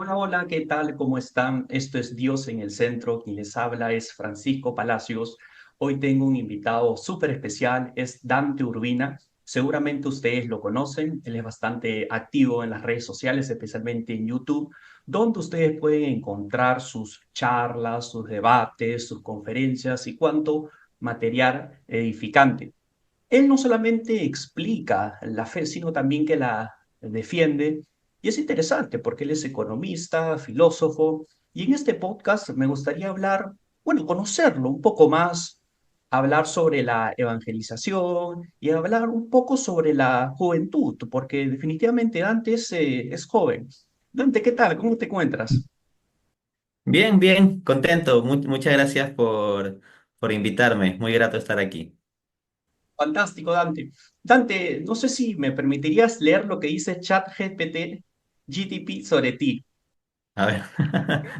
Hola, hola, ¿qué tal? ¿Cómo están? Esto es Dios en el Centro. Quien les habla es Francisco Palacios. Hoy tengo un invitado súper especial, es Dante Urbina. Seguramente ustedes lo conocen. Él es bastante activo en las redes sociales, especialmente en YouTube, donde ustedes pueden encontrar sus charlas, sus debates, sus conferencias y cuanto material edificante. Él no solamente explica la fe, sino también que la defiende. Y es interesante porque él es economista, filósofo, y en este podcast me gustaría hablar, bueno, conocerlo un poco más, hablar sobre la evangelización y hablar un poco sobre la juventud, porque definitivamente Dante es joven. Dante, ¿qué tal? ¿Cómo te encuentras? Bien, bien, contento. Muchas gracias por invitarme. Muy grato estar aquí. Fantástico, Dante. Dante, no sé si me permitirías leer lo que dice ChatGPT, GTP sobre ti. A ver,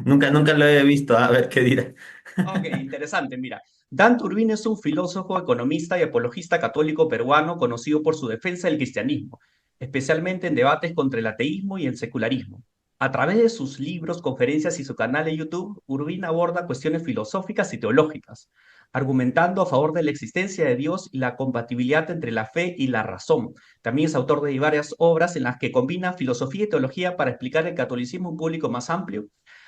nunca lo he visto. A ver qué dirá. Ok, interesante, mira. Dante Urbina es un filósofo, economista y apologista católico peruano conocido por su defensa del cristianismo, especialmente en debates contra el ateísmo y el secularismo. A través de sus libros, conferencias y su canal de YouTube, Urbina aborda cuestiones filosóficas y teológicas, argumentando a favor de la existencia de Dios y la compatibilidad entre la fe y la razón. También es autor de varias obras en las que combina filosofía y teología para explicar el catolicismo a un público más amplio.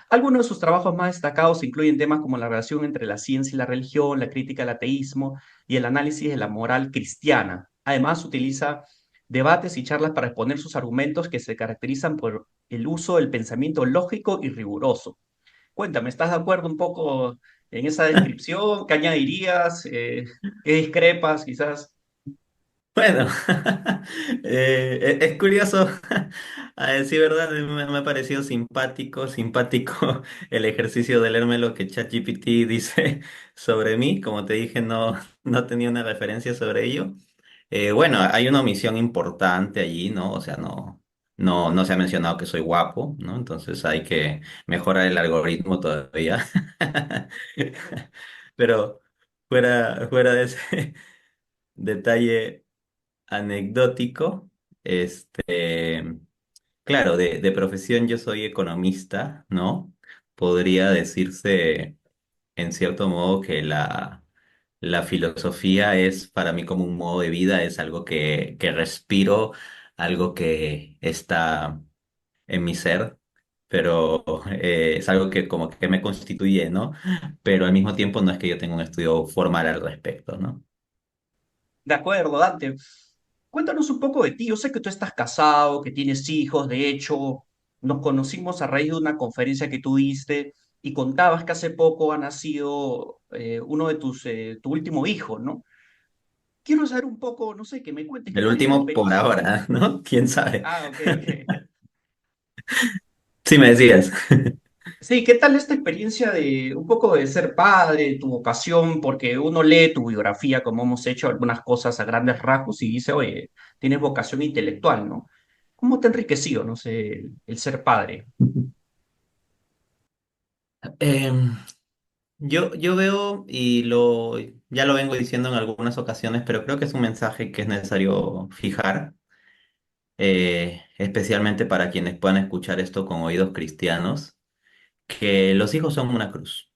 Algunos de sus trabajos más destacados incluyen temas como la relación entre la ciencia y la religión, la crítica al ateísmo y el análisis de la moral cristiana. Además, utiliza debates y charlas para exponer sus argumentos que se caracterizan por el uso del pensamiento lógico y riguroso. Cuéntame, ¿estás de acuerdo un poco en esa descripción? ¿Qué añadirías? ¿Qué discrepas quizás? Bueno, es curioso, a decir verdad, me ha parecido simpático el ejercicio de leerme lo que ChatGPT dice sobre mí. Como te dije, no tenía una referencia sobre ello. Bueno, hay una omisión importante allí, ¿no? O sea, no se ha mencionado que soy guapo, ¿no? Entonces hay que mejorar el algoritmo todavía. Pero fuera de ese detalle anecdótico, este, claro, de profesión yo soy economista, ¿no? Podría decirse en cierto modo que la filosofía es para mí como un modo de vida, es algo que respiro, algo que está en mi ser, pero es algo que como que me constituye, ¿no? Pero al mismo tiempo no es que yo tenga un estudio formal al respecto, ¿no? De acuerdo, Dante. Cuéntanos un poco de ti. Yo sé que tú estás casado, que tienes hijos. De hecho, nos conocimos a raíz de una conferencia que tú diste y contabas que hace poco ha nacido uno de tu último hijo, ¿no? Quiero saber un poco, no sé, que me cuentes qué El tal esta último por experiencia. ahora, ¿no? ¿Quién sabe? Ah, ok, ok. Sí, me decías. Sí, ¿qué tal esta experiencia de un poco de ser padre, tu vocación? Porque uno lee tu biografía, como hemos hecho algunas cosas a grandes rasgos, y dice, oye, tienes vocación intelectual, ¿no? ¿Cómo te ha enriquecido, no sé, el ser padre? Em, yo veo ya lo vengo diciendo en algunas ocasiones, pero creo que es un mensaje que es necesario fijar, especialmente para quienes puedan escuchar esto con oídos cristianos, que los hijos son una cruz.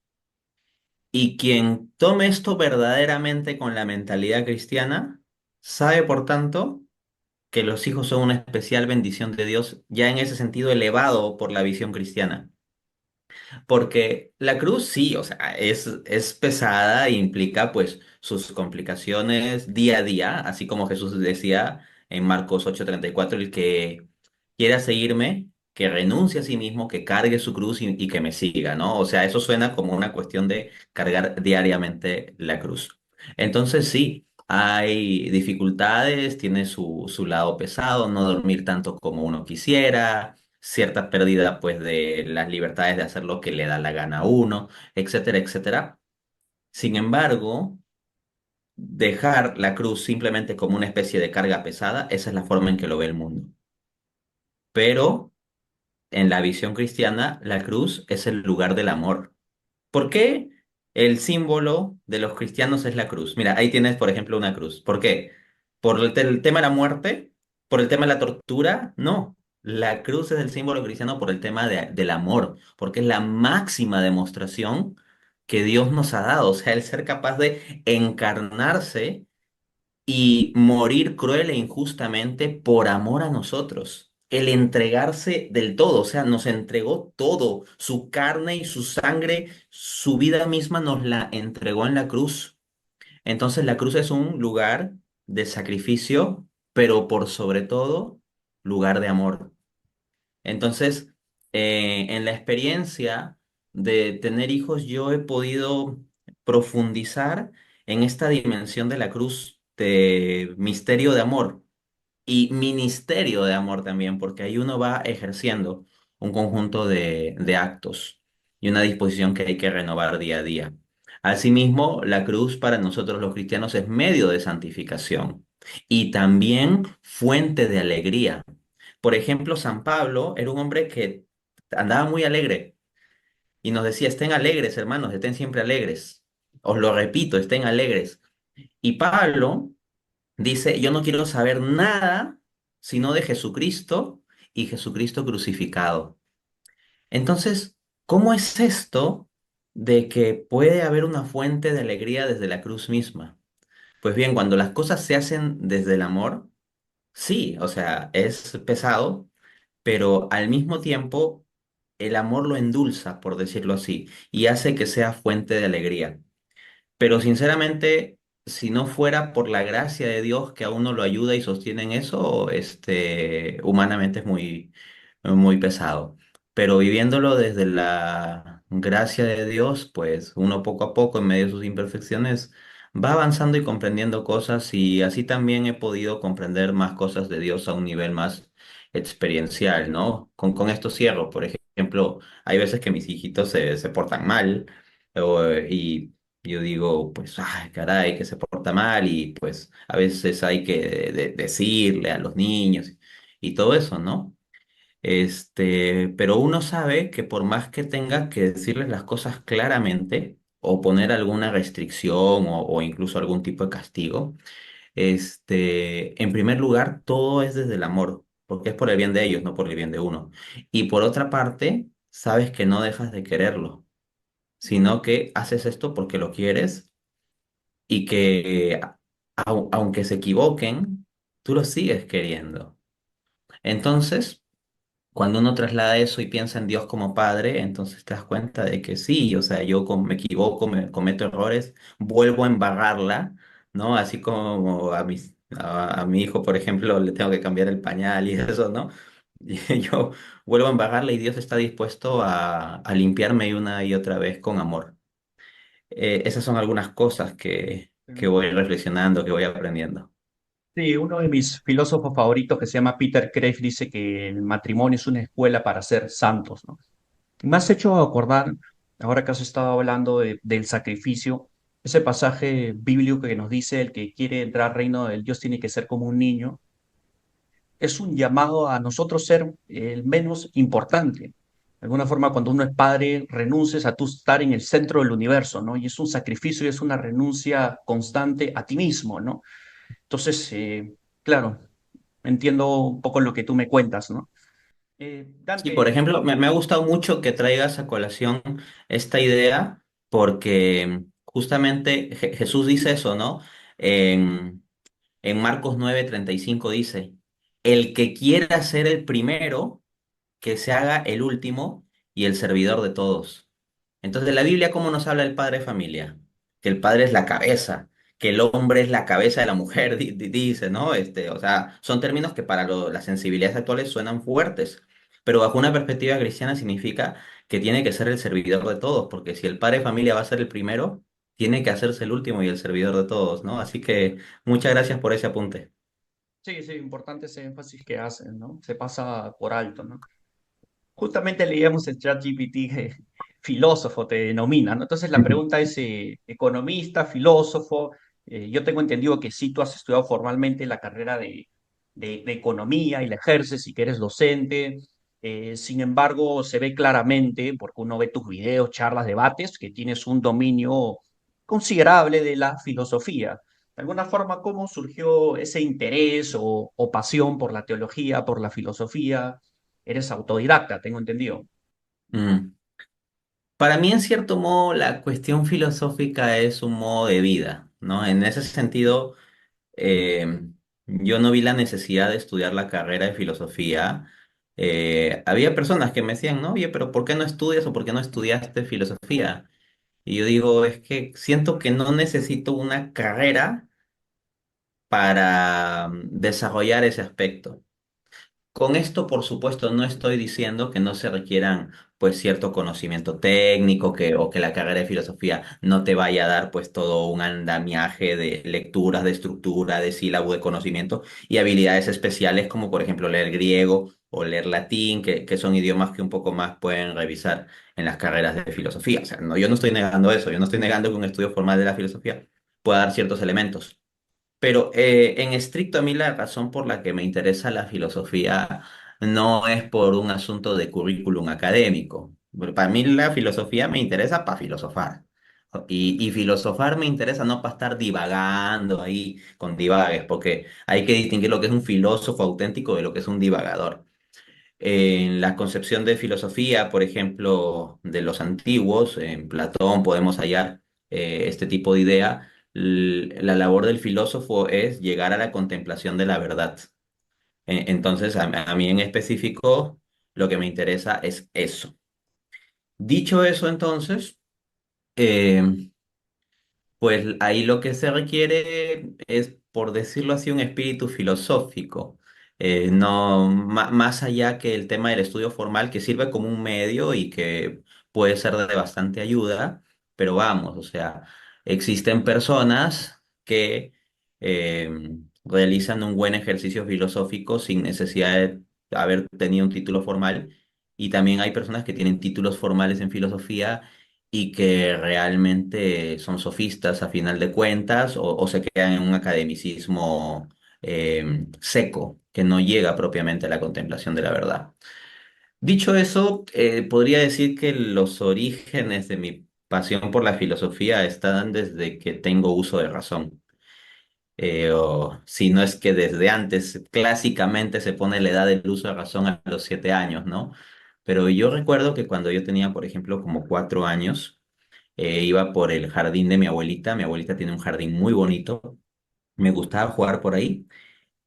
Y quien tome esto verdaderamente con la mentalidad cristiana, sabe por tanto que los hijos son una especial bendición de Dios, ya en ese sentido elevado por la visión cristiana. Porque la cruz sí, o sea, es pesada e implica pues sus complicaciones día a día, así como Jesús decía en Marcos 8:34, el que quiera seguirme, que renuncie a sí mismo, que cargue su cruz y que me siga, ¿no? O sea, eso suena como una cuestión de cargar diariamente la cruz. Entonces sí, hay dificultades, tiene su lado pesado, no dormir tanto como uno quisiera, cierta pérdida pues de las libertades de hacer lo que le da la gana a uno, etcétera, etcétera. Sin embargo, dejar la cruz simplemente como una especie de carga pesada, esa es la forma en que lo ve el mundo. Pero en la visión cristiana, la cruz es el lugar del amor. ¿Por qué el símbolo de los cristianos es la cruz? Mira, ahí tienes, por ejemplo, una cruz. ¿Por qué? ¿Por el tema de la muerte? ¿Por el tema de la tortura? No. La cruz es el símbolo cristiano por el tema del amor, porque es la máxima demostración que Dios nos ha dado, o sea, el ser capaz de encarnarse y morir cruel e injustamente por amor a nosotros. El entregarse del todo, o sea, nos entregó todo, su carne y su sangre, su vida misma nos la entregó en la cruz. Entonces la cruz es un lugar de sacrificio, pero por sobre todo, lugar de amor. Entonces, en la experiencia de tener hijos, yo he podido profundizar en esta dimensión de la cruz de misterio de amor y ministerio de amor también, porque ahí uno va ejerciendo un conjunto de actos y una disposición que hay que renovar día a día. Asimismo, la cruz para nosotros los cristianos es medio de santificación y también fuente de alegría. Por ejemplo, San Pablo era un hombre que andaba muy alegre y nos decía, estén alegres, hermanos, estén siempre alegres. Os lo repito, estén alegres. Y Pablo dice, yo no quiero saber nada sino de Jesucristo y Jesucristo crucificado. Entonces, ¿cómo es esto de que puede haber una fuente de alegría desde la cruz misma? Pues bien, cuando las cosas se hacen desde el amor, sí, o sea, es pesado, pero al mismo tiempo el amor lo endulza, por decirlo así, y hace que sea fuente de alegría. Pero sinceramente, si no fuera por la gracia de Dios que a uno lo ayuda y sostiene en eso, humanamente es muy pesado. Pero viviéndolo desde la gracia de Dios, pues uno poco a poco, en medio de sus imperfecciones, va avanzando y comprendiendo cosas y así también he podido comprender más cosas de Dios a un nivel más experiencial, ¿no? Con esto cierro, por ejemplo, hay veces que mis hijitos se portan mal. Y yo digo, pues, ay, caray, que se porta mal y pues a veces hay que decirle a los niños y todo eso, ¿no? Pero uno sabe que por más que tenga que decirles las cosas claramente o poner alguna restricción o incluso algún tipo de castigo, en primer lugar, todo es desde el amor, porque es por el bien de ellos, no por el bien de uno. Y por otra parte, sabes que no dejas de quererlo, sino que haces esto porque lo quieres y que aunque se equivoquen, tú los sigues queriendo. Entonces, cuando uno traslada eso y piensa en Dios como Padre, entonces te das cuenta de que sí, o sea, yo me equivoco, me cometo errores, vuelvo a embarrarla, ¿no? Así como a mi hijo, por ejemplo, le tengo que cambiar el pañal y eso, ¿no? Y yo vuelvo a embarrarla y Dios está dispuesto a limpiarme una y otra vez con amor. Esas son algunas cosas que voy reflexionando, que voy aprendiendo. Sí, uno de mis filósofos favoritos que se llama Peter Kreeft dice que el matrimonio es una escuela para ser santos, ¿no? Me has hecho acordar, ahora que has estado hablando del sacrificio, ese pasaje bíblico que nos dice el que quiere entrar al reino del Dios tiene que ser como un niño, es un llamado a nosotros ser el menos importante. De alguna forma, cuando uno es padre, renuncias a tú estar en el centro del universo, ¿no? Y es un sacrificio y es una renuncia constante a ti mismo, ¿no? Entonces, claro, entiendo un poco lo que tú me cuentas, ¿no? Sí, por Dante, ejemplo, me ha gustado mucho que traigas a colación esta idea porque justamente Jesús dice eso, ¿no? En, en Marcos 9:35 dice, el que quiera ser el primero, que se haga el último y el servidor de todos. Entonces, la Biblia, ¿cómo nos habla el padre de familia? Que el padre es la cabeza, que el hombre es la cabeza de la mujer, dice, ¿no? O sea, son términos que para las sensibilidades actuales suenan fuertes, pero bajo una perspectiva cristiana significa que tiene que ser el servidor de todos, porque si el padre de familia va a ser el primero, tiene que hacerse el último y el servidor de todos, ¿no? Así que muchas gracias por ese apunte. sí, sí, importante ese énfasis que hacen, ¿no? Se pasa por alto, ¿no? Justamente leíamos el chat GPT que filósofo te denomina, ¿no? Entonces la pregunta es, economista, filósofo, yo tengo entendido que sí tú has estudiado formalmente la carrera de economía y la ejerces y que eres docente, sin embargo se ve claramente, porque uno ve tus videos, charlas, debates, que tienes un dominio considerable de la filosofía. De alguna forma, ¿cómo surgió ese interés o pasión por la teología, por la filosofía? eres autodidacta, tengo entendido. Mm. Para mí, en cierto modo, la cuestión filosófica es un modo de vida, ¿no? En ese sentido, eh, yo no vi la necesidad de estudiar la carrera de filosofía. Había personas que me decían, no, oye, pero ¿por qué no estudias o por qué no estudiaste filosofía? Y yo digo, es que siento que no necesito una carrera para desarrollar ese aspecto. Con esto, por supuesto, no estoy diciendo que no se requieran pues cierto conocimiento técnico o que la carrera de filosofía no te vaya a dar pues todo un andamiaje de lecturas, de estructura, de sílabo, de conocimiento y habilidades especiales como por ejemplo leer griego o leer latín, que son idiomas que un poco más pueden revisar en las carreras de filosofía. O sea, no, yo no estoy negando eso, yo no estoy negando que un estudio formal de la filosofía pueda dar ciertos elementos. Pero en estricto a mí la razón por la que me interesa la filosofía no es por un asunto de currículum académico. Para mí la filosofía me interesa para filosofar. Y filosofar me interesa no para estar divagando ahí con divagues, porque hay que distinguir lo que es un filósofo auténtico de lo que es un divagador. En la concepción de filosofía, por ejemplo, de los antiguos, en Platón podemos hallar este tipo de idea. La labor del filósofo es llegar a la contemplación de la verdad. Entonces, a mí en específico, lo que me interesa es eso. Dicho eso, entonces, eh, pues ahí lo que se requiere es, por decirlo así, un espíritu filosófico. No, más allá que el tema del estudio formal, que sirve como un medio y que puede ser de bastante ayuda, pero vamos, o sea, existen personas que eh, realizan un buen ejercicio filosófico sin necesidad de haber tenido un título formal, y también hay personas que tienen títulos formales en filosofía y que realmente son sofistas a final de cuentas o se quedan en un academicismo seco que no llega propiamente a la contemplación de la verdad. Dicho eso, podría decir que los orígenes de mi pasión por la filosofía están desde que tengo uso de razón. O si no es que desde antes, clásicamente se pone la edad del uso de razón a los 7 años, ¿no? Pero yo recuerdo que cuando yo tenía, por ejemplo, como 4 años, iba por el jardín de mi abuelita. Mi abuelita tiene un jardín muy bonito. Me gustaba jugar por ahí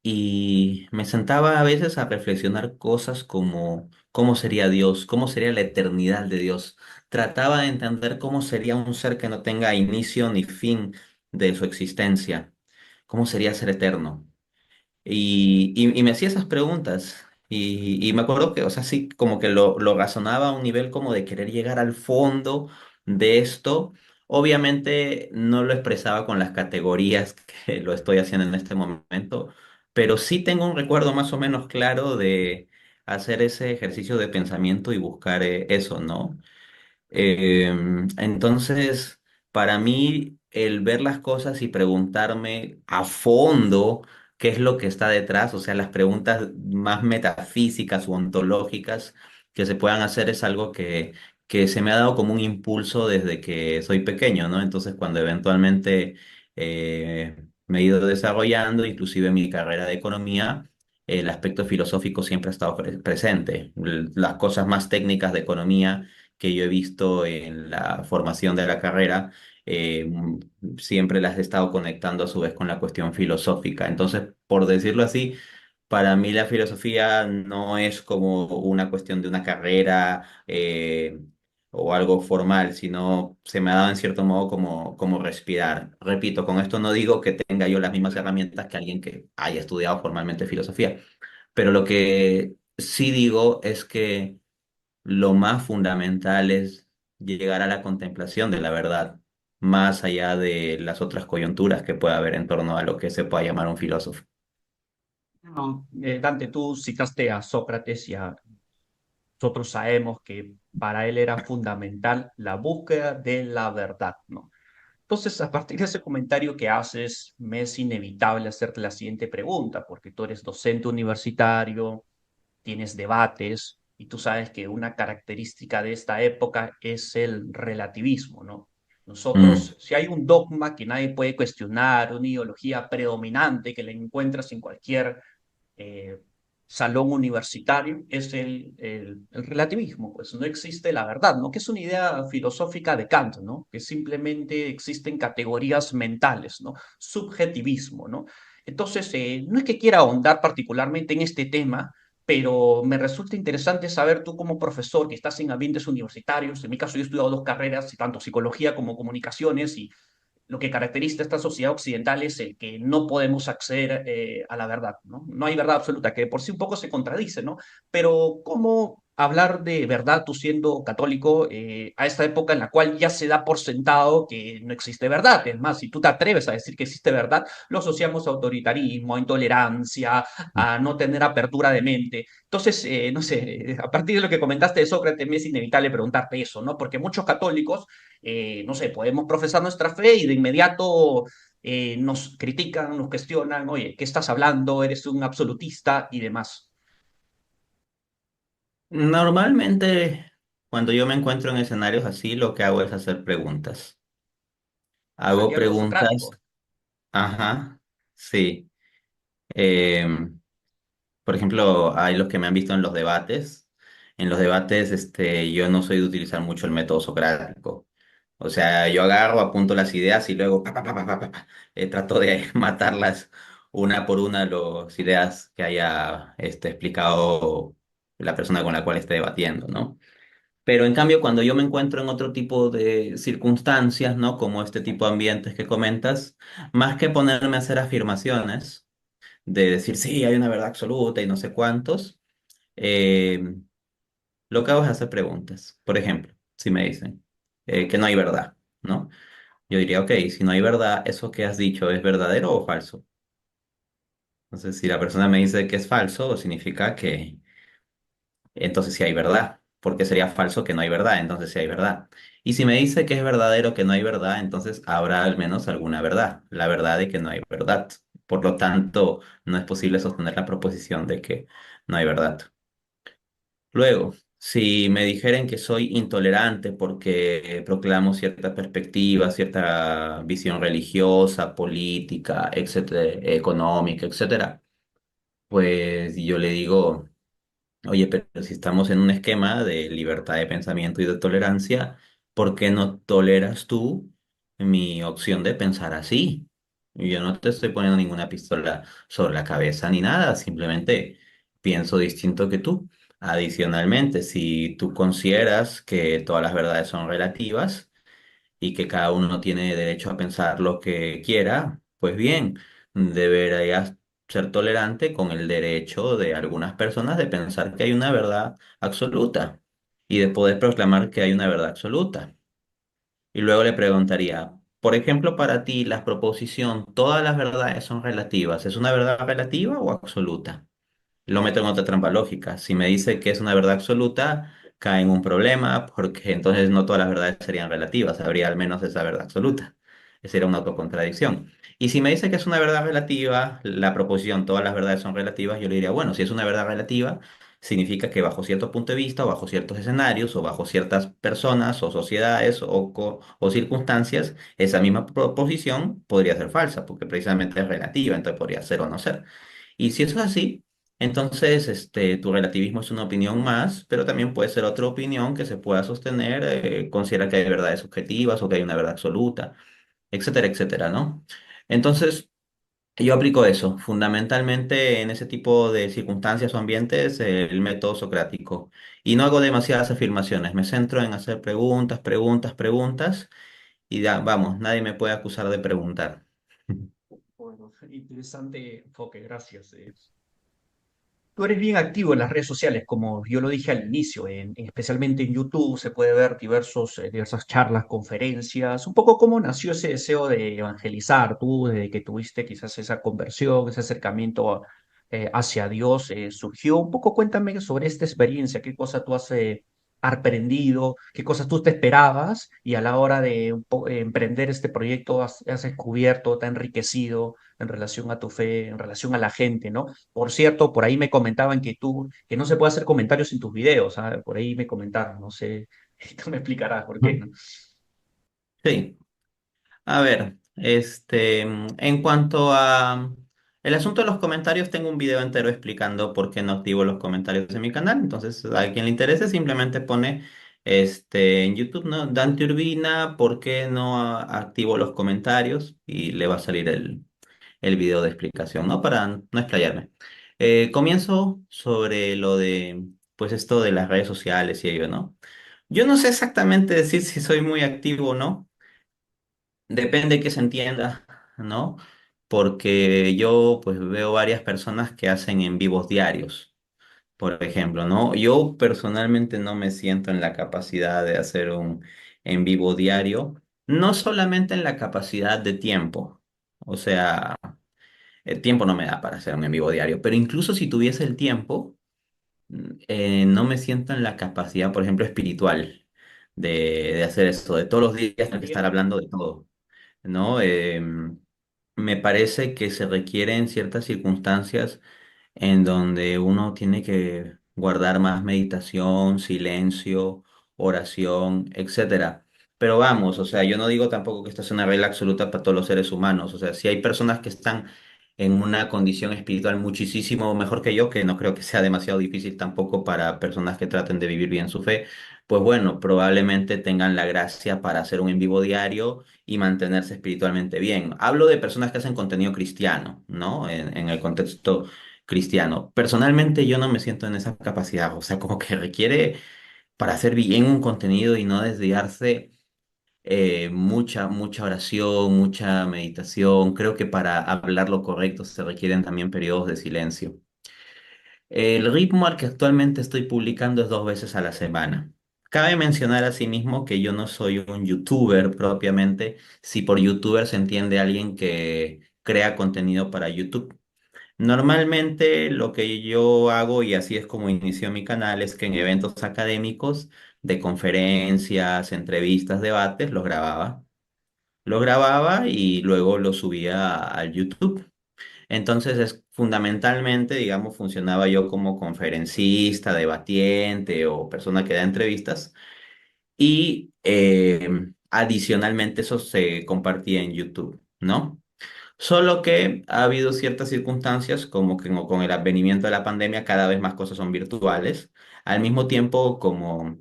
y me sentaba a veces a reflexionar cosas como cómo sería Dios, cómo sería la eternidad de Dios. Trataba de entender cómo sería un ser que no tenga inicio ni fin de su existencia. ¿Cómo sería ser eterno? Y me hacía esas preguntas. Y me acuerdo que, o sea, sí, como que lo razonaba a un nivel como de querer llegar al fondo de esto. Obviamente no lo expresaba con las categorías que lo estoy haciendo en este momento, pero sí tengo un recuerdo más o menos claro de hacer ese ejercicio de pensamiento y buscar eso, ¿no? Entonces, para mí, el ver las cosas y preguntarme a fondo qué es lo que está detrás, o sea, las preguntas más metafísicas o ontológicas que se puedan hacer es algo que se me ha dado como un impulso desde que soy pequeño, ¿no? Entonces, cuando eventualmente me he ido desarrollando, inclusive en mi carrera de economía, el aspecto filosófico siempre ha estado presente. Las cosas más técnicas de economía que yo he visto en la formación de la carrera, siempre las he estado conectando a su vez con la cuestión filosófica. Entonces, por decirlo así, para mí la filosofía no es como una cuestión de una carrera o algo formal, sino se me ha dado en cierto modo como respirar. Repito, con esto no digo que tenga yo las mismas herramientas que alguien que haya estudiado formalmente filosofía, pero lo que sí digo es que lo más fundamental es llegar a la contemplación de la verdad, más allá de las otras coyunturas que pueda haber en torno a lo que se pueda llamar un filósofo. No, Dante, tú citaste a Sócrates y nosotros sabemos que para él era fundamental la búsqueda de la verdad, ¿no? Entonces, a partir de ese comentario que haces, me es inevitable hacerte la siguiente pregunta, porque tú eres docente universitario, tienes debates, y tú sabes que una característica de esta época es el relativismo, ¿no? Mm, Nosotros, si hay un dogma que nadie puede cuestionar, una ideología predominante que la encuentras en cualquier eh, salón universitario es el relativismo, pues no existe la verdad, ¿no? Que es una idea filosófica de Kant, ¿no? Que simplemente existen categorías mentales, ¿no? Subjetivismo, ¿no? Entonces, no es que quiera ahondar particularmente en este tema, pero me resulta interesante saber tú como profesor que estás en ambientes universitarios, en mi caso yo he estudiado dos carreras, tanto psicología como comunicaciones, y lo que caracteriza a esta sociedad occidental es el que no podemos acceder a la verdad, ¿no? No hay verdad absoluta, que por sí un poco se contradice, ¿no? Pero ¿cómo hablar de verdad tú siendo católico a esta época en la cual ya se da por sentado que no existe verdad? Es más, si tú te atreves a decir que existe verdad, lo asociamos a autoritarismo, a intolerancia, a no tener apertura de mente. Entonces, no sé, a partir de lo que comentaste de Sócrates, me es inevitable preguntarte eso, ¿no? Porque muchos católicos no sé, podemos profesar nuestra fe y de inmediato nos critican, nos cuestionan, oye, ¿qué estás hablando? Eres un absolutista y demás. Normalmente, cuando yo me encuentro en escenarios así, lo que hago es hacer preguntas. O sea, Hago diálogo preguntas, socrático. ajá, sí. Em, por ejemplo, hay los que me han visto en los debates. En los debates, yo no soy de utilizar mucho el método socrático. O sea, yo agarro, apunto las ideas y luego trato de matarlas una por una las ideas que haya explicado la persona con la cual esté debatiendo, ¿no? Pero en cambio, cuando yo me encuentro en otro tipo de circunstancias, ¿no? Como este tipo de ambientes que comentas, más que ponerme a hacer afirmaciones, de decir, sí, hay una verdad absoluta y no sé cuántos, eh, lo que hago es hacer preguntas. Por ejemplo, si me dicen que no hay verdad, ¿no? Yo diría, ok, si no hay verdad, ¿eso que has dicho es verdadero o falso? Entonces, si la persona me dice que es falso, significa que entonces sí hay verdad, porque sería falso que no hay verdad, entonces sí hay verdad. Y si me dice que es verdadero que no hay verdad, entonces habrá al menos alguna verdad, la verdad de que no hay verdad. Por lo tanto, no es posible sostener la proposición de que no hay verdad. Luego, si me dijeren que soy intolerante porque proclamo cierta perspectiva, cierta visión religiosa, política, etcétera, económica, etcétera, pues yo le digo, oye, pero si estamos en un esquema de libertad de pensamiento y de tolerancia, ¿por qué no toleras tú mi opción de pensar así? Yo no te estoy poniendo ninguna pistola sobre la cabeza ni nada, simplemente pienso distinto que tú. Adicionalmente, si tú consideras que todas las verdades son relativas, y que cada uno tiene derecho a pensar lo que quiera, pues bien, deberías ser tolerante con el derecho de algunas personas de pensar que hay una verdad absoluta y de poder proclamar que hay una verdad absoluta. Y luego le preguntaría, por ejemplo, para ti, la proposición, todas las verdades son relativas, ¿es una verdad relativa o absoluta? Lo meto en otra trampa lógica. Si me dice que es una verdad absoluta, cae en un problema, porque entonces no todas las verdades serían relativas, habría al menos esa verdad absoluta. Esa sería una autocontradicción. Y si me dice que es una verdad relativa, la proposición, todas las verdades son relativas, yo le diría, bueno, si es una verdad relativa, significa que bajo cierto punto de vista, o bajo ciertos escenarios, o bajo ciertas personas, o sociedades, o circunstancias, esa misma proposición podría ser falsa, porque precisamente es relativa, entonces podría ser o no ser. Y si eso es así, entonces tu relativismo es una opinión más, pero también puede ser otra opinión que se pueda sostener, considera que hay verdades subjetivas o que hay una verdad absoluta, etcétera, etcétera, ¿no? Entonces, yo aplico eso, fundamentalmente en ese tipo de circunstancias o ambientes, el método socrático. Y no hago demasiadas afirmaciones, me centro en hacer preguntas, preguntas, preguntas, y ya, vamos, nadie me puede acusar de preguntar. Bueno, interesante enfoque, gracias. Tú eres bien activo en las redes sociales, como yo lo dije al inicio, especialmente en YouTube se puede ver diversas charlas, conferencias, un poco cómo nació ese deseo de evangelizar tú, desde que tuviste quizás esa conversión, ese acercamiento hacia Dios, surgió. Un poco cuéntame sobre esta experiencia, qué cosa tú has aprendido, qué cosas tú te esperabas y a la hora de emprender este proyecto has descubierto, te ha enriquecido en relación a tu fe, en relación a la gente, ¿no? Por cierto, por ahí me comentaban que no se puede hacer comentarios en tus videos, ¿sabes? Por ahí me comentaron, no sé, tú me explicarás por qué, Ujú. ¿no? Sí, a ver, en cuanto a El asunto de los comentarios, tengo un video entero explicando por qué no activo los comentarios en mi canal. Entonces, a quien le interese, simplemente pone en YouTube, ¿no? Dante Urbina, ¿por qué no activo los comentarios? Y le va a salir el video de explicación, ¿no? Para no explayarme. Comienzo sobre lo de, pues esto de las redes sociales y ello, ¿no? Yo no sé exactamente decir si soy muy activo o no. Depende que se entienda, ¿no? Porque yo pues veo varias personas que hacen en vivos diarios, por ejemplo, ¿no? Yo personalmente no me siento en la capacidad de hacer un en vivo diario, no solamente en la capacidad de tiempo, o sea, el tiempo no me da para hacer un en vivo diario, pero incluso si tuviese el tiempo, no me siento en la capacidad, por ejemplo, espiritual de hacer eso, de todos los días tener que estar Entiendo. hablando de todo. ¿No? Me parece que se requieren ciertas circunstancias en donde uno tiene que guardar más meditación, silencio, oración, etcétera. Pero vamos, o sea, yo no digo tampoco que esta es una regla absoluta para todos los seres humanos. O sea, si hay personas que están en una condición espiritual muchísimo mejor que yo, que no creo que sea demasiado difícil tampoco para personas que traten de vivir bien su fe, pues bueno, probablemente tengan la gracia para hacer un en vivo diario y mantenerse espiritualmente bien. Hablo de personas que hacen contenido cristiano, ¿no? En el contexto cristiano. Personalmente yo no me siento en esa capacidad, o sea, como que requiere para hacer bien un contenido y no desviarse mucha oración, mucha meditación. Creo que para hablar lo correcto se requieren también periodos de silencio. El ritmo al que actualmente estoy publicando es 2 veces a la semana. Cabe mencionar asimismo que yo no soy un youtuber propiamente, si por youtuber se entiende alguien que crea contenido para YouTube. Normalmente lo que yo hago, y así es como inició mi canal, es que en eventos académicos de conferencias, entrevistas, debates, los grababa. Los grababa y luego los subía al YouTube. Entonces, es fundamentalmente, digamos, funcionaba yo como conferencista, debatiente o persona que da entrevistas. Y adicionalmente eso se compartía en YouTube, ¿no? Solo que ha habido ciertas circunstancias, como que con el advenimiento de la pandemia, cada vez más cosas son virtuales. Al mismo tiempo, como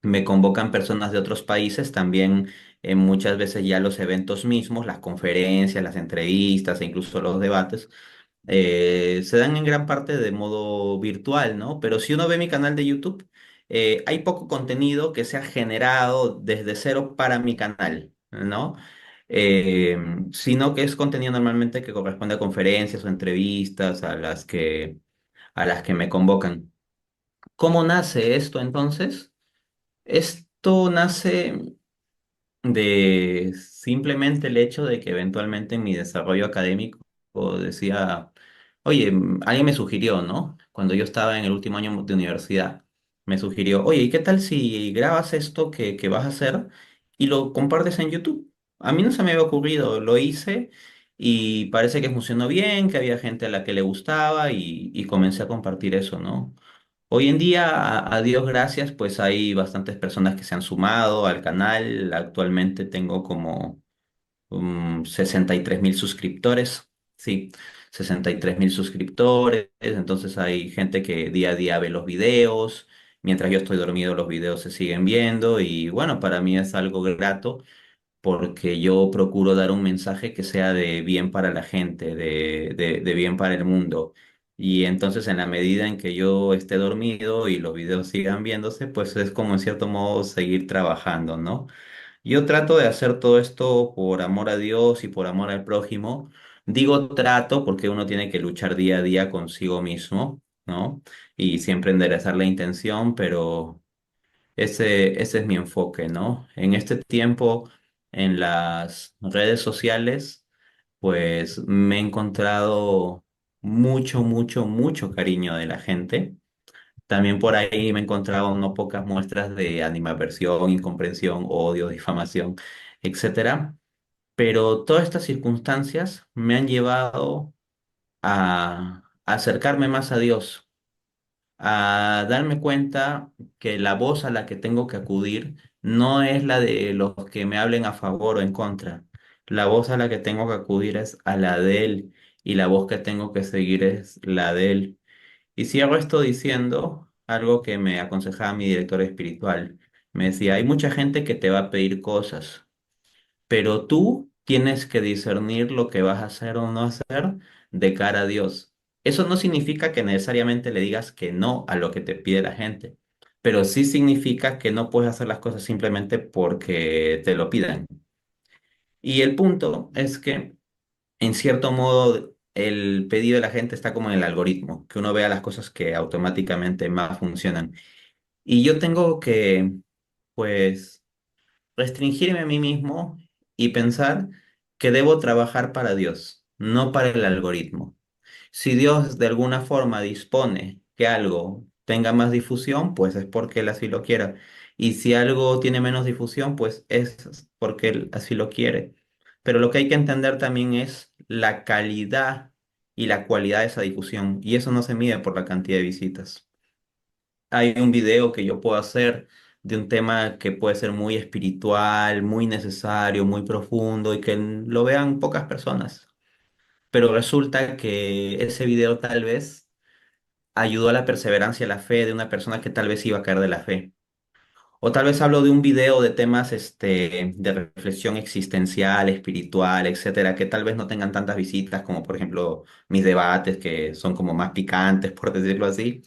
me convocan personas de otros países, también muchas veces ya los eventos mismos, las conferencias, las entrevistas e incluso los debates, se dan en gran parte de modo virtual, ¿no? Pero si uno ve mi canal de YouTube, hay poco contenido que se ha generado desde cero para mi canal, ¿no? eh, Sino que es contenido normalmente que corresponde a conferencias o entrevistas a las que me convocan. ¿Cómo nace esto entonces? Esto nace de simplemente el hecho de que eventualmente en mi desarrollo académico decía, oye, alguien me sugirió, ¿no? Cuando yo estaba en el último año de universidad, me sugirió, oye, ¿y qué tal si grabas esto que vas a hacer y lo compartes en YouTube? A mí no se me había ocurrido, lo hice y parece que funcionó bien, que había gente a la que le gustaba y comencé a compartir eso, ¿no? Hoy en día, a Dios gracias, pues hay bastantes personas que se han sumado al canal. Actualmente tengo como 63.000 suscriptores. Sí, 63.000 suscriptores. Entonces hay gente que día a día ve los videos. Mientras yo estoy dormido, los videos se siguen viendo. Y bueno, para mí es algo grato porque yo procuro dar un mensaje que sea de bien para la gente, de bien para el mundo. Y entonces en la medida en que yo esté dormido y los videos sigan viéndose, pues es como en cierto modo seguir trabajando, ¿no? Yo trato de hacer todo esto por amor a Dios y por amor al prójimo. Digo trato porque uno tiene que luchar día a día consigo mismo, ¿no? Y siempre enderezar la intención, pero ese es mi enfoque, ¿no? En este tiempo, en las redes sociales, pues me he encontrado mucho cariño de la gente. También por ahí me he encontrado no pocas muestras de animadversión, incomprensión, odio, difamación, etcétera. Pero todas estas circunstancias me han llevado a acercarme más a Dios, a darme cuenta que la voz a la que tengo que acudir no es la de los que me hablen a favor o en contra. La voz a la que tengo que acudir es a la de Él. y la voz que tengo que seguir es la de Él. Y cierro esto diciendo algo que me aconsejaba mi director espiritual. Me decía, hay mucha gente que te va a pedir cosas, pero tú tienes que discernir lo que vas a hacer o no hacer de cara a Dios. Eso no significa que necesariamente le digas que no a lo que te pide la gente, pero sí significa que no puedes hacer las cosas simplemente porque te lo pidan. Y el punto es que, en cierto modo, el pedido de la gente está como en el algoritmo, que uno vea las cosas que automáticamente más funcionan. Y yo tengo que, pues, restringirme a mí mismo y pensar que debo trabajar para Dios, no para el algoritmo. Si Dios de alguna forma dispone que algo tenga más difusión, pues es porque Él así lo quiera. Y si algo tiene menos difusión, pues es porque Él así lo quiere. Pero lo que hay que entender también es la calidad y la cualidad de esa difusión. Y eso no se mide por la cantidad de visitas. Hay un video que yo puedo hacer de un tema que puede ser muy espiritual, muy necesario, muy profundo y que lo vean pocas personas. Pero resulta que ese video tal vez ayudó a la perseverancia y la fe de una persona que tal vez iba a caer de la fe. O tal vez hablo de un video de temas de reflexión existencial, espiritual, etcétera, que tal vez no tengan tantas visitas como por ejemplo mis debates, que son como más picantes, por decirlo así.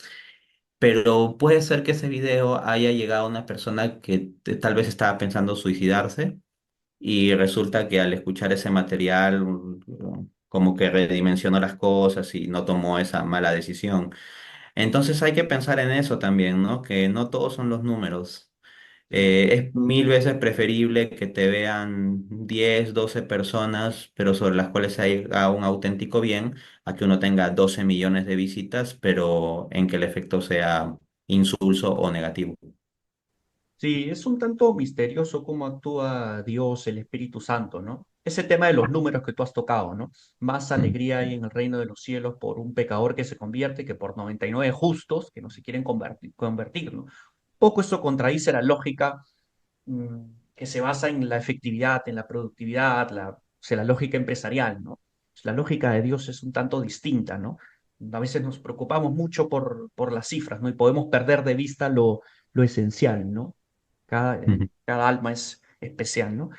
Pero puede ser que ese video haya llegado a una persona que tal vez estaba pensando suicidarse y resulta que al escuchar ese material como que redimensionó las cosas y no tomó esa mala decisión. Entonces hay que pensar en eso también, ¿no? Que no todos son los números. Sí. Es mil veces preferible que te vean 10 12 personas, pero sobre las cuales se haga un auténtico bien, a que uno tenga 12 millones de visitas, pero en que el efecto sea insulso o negativo. Sí, es un tanto misterioso cómo actúa Dios, el Espíritu Santo, ¿no? Ese tema de los números que tú has tocado, ¿no? Más Mm. alegría hay en el reino de los cielos por un pecador que se convierte que por 99 justos que no se quieren convertir, ¿no? Poco eso contradice la lógica que se basa en la efectividad, en la productividad, o sea, la lógica empresarial, ¿no? La lógica de Dios es un tanto distinta, ¿no? A veces nos preocupamos mucho por las cifras, ¿no? Y podemos perder de vista lo esencial, ¿no? Cada alma es especial, ¿no?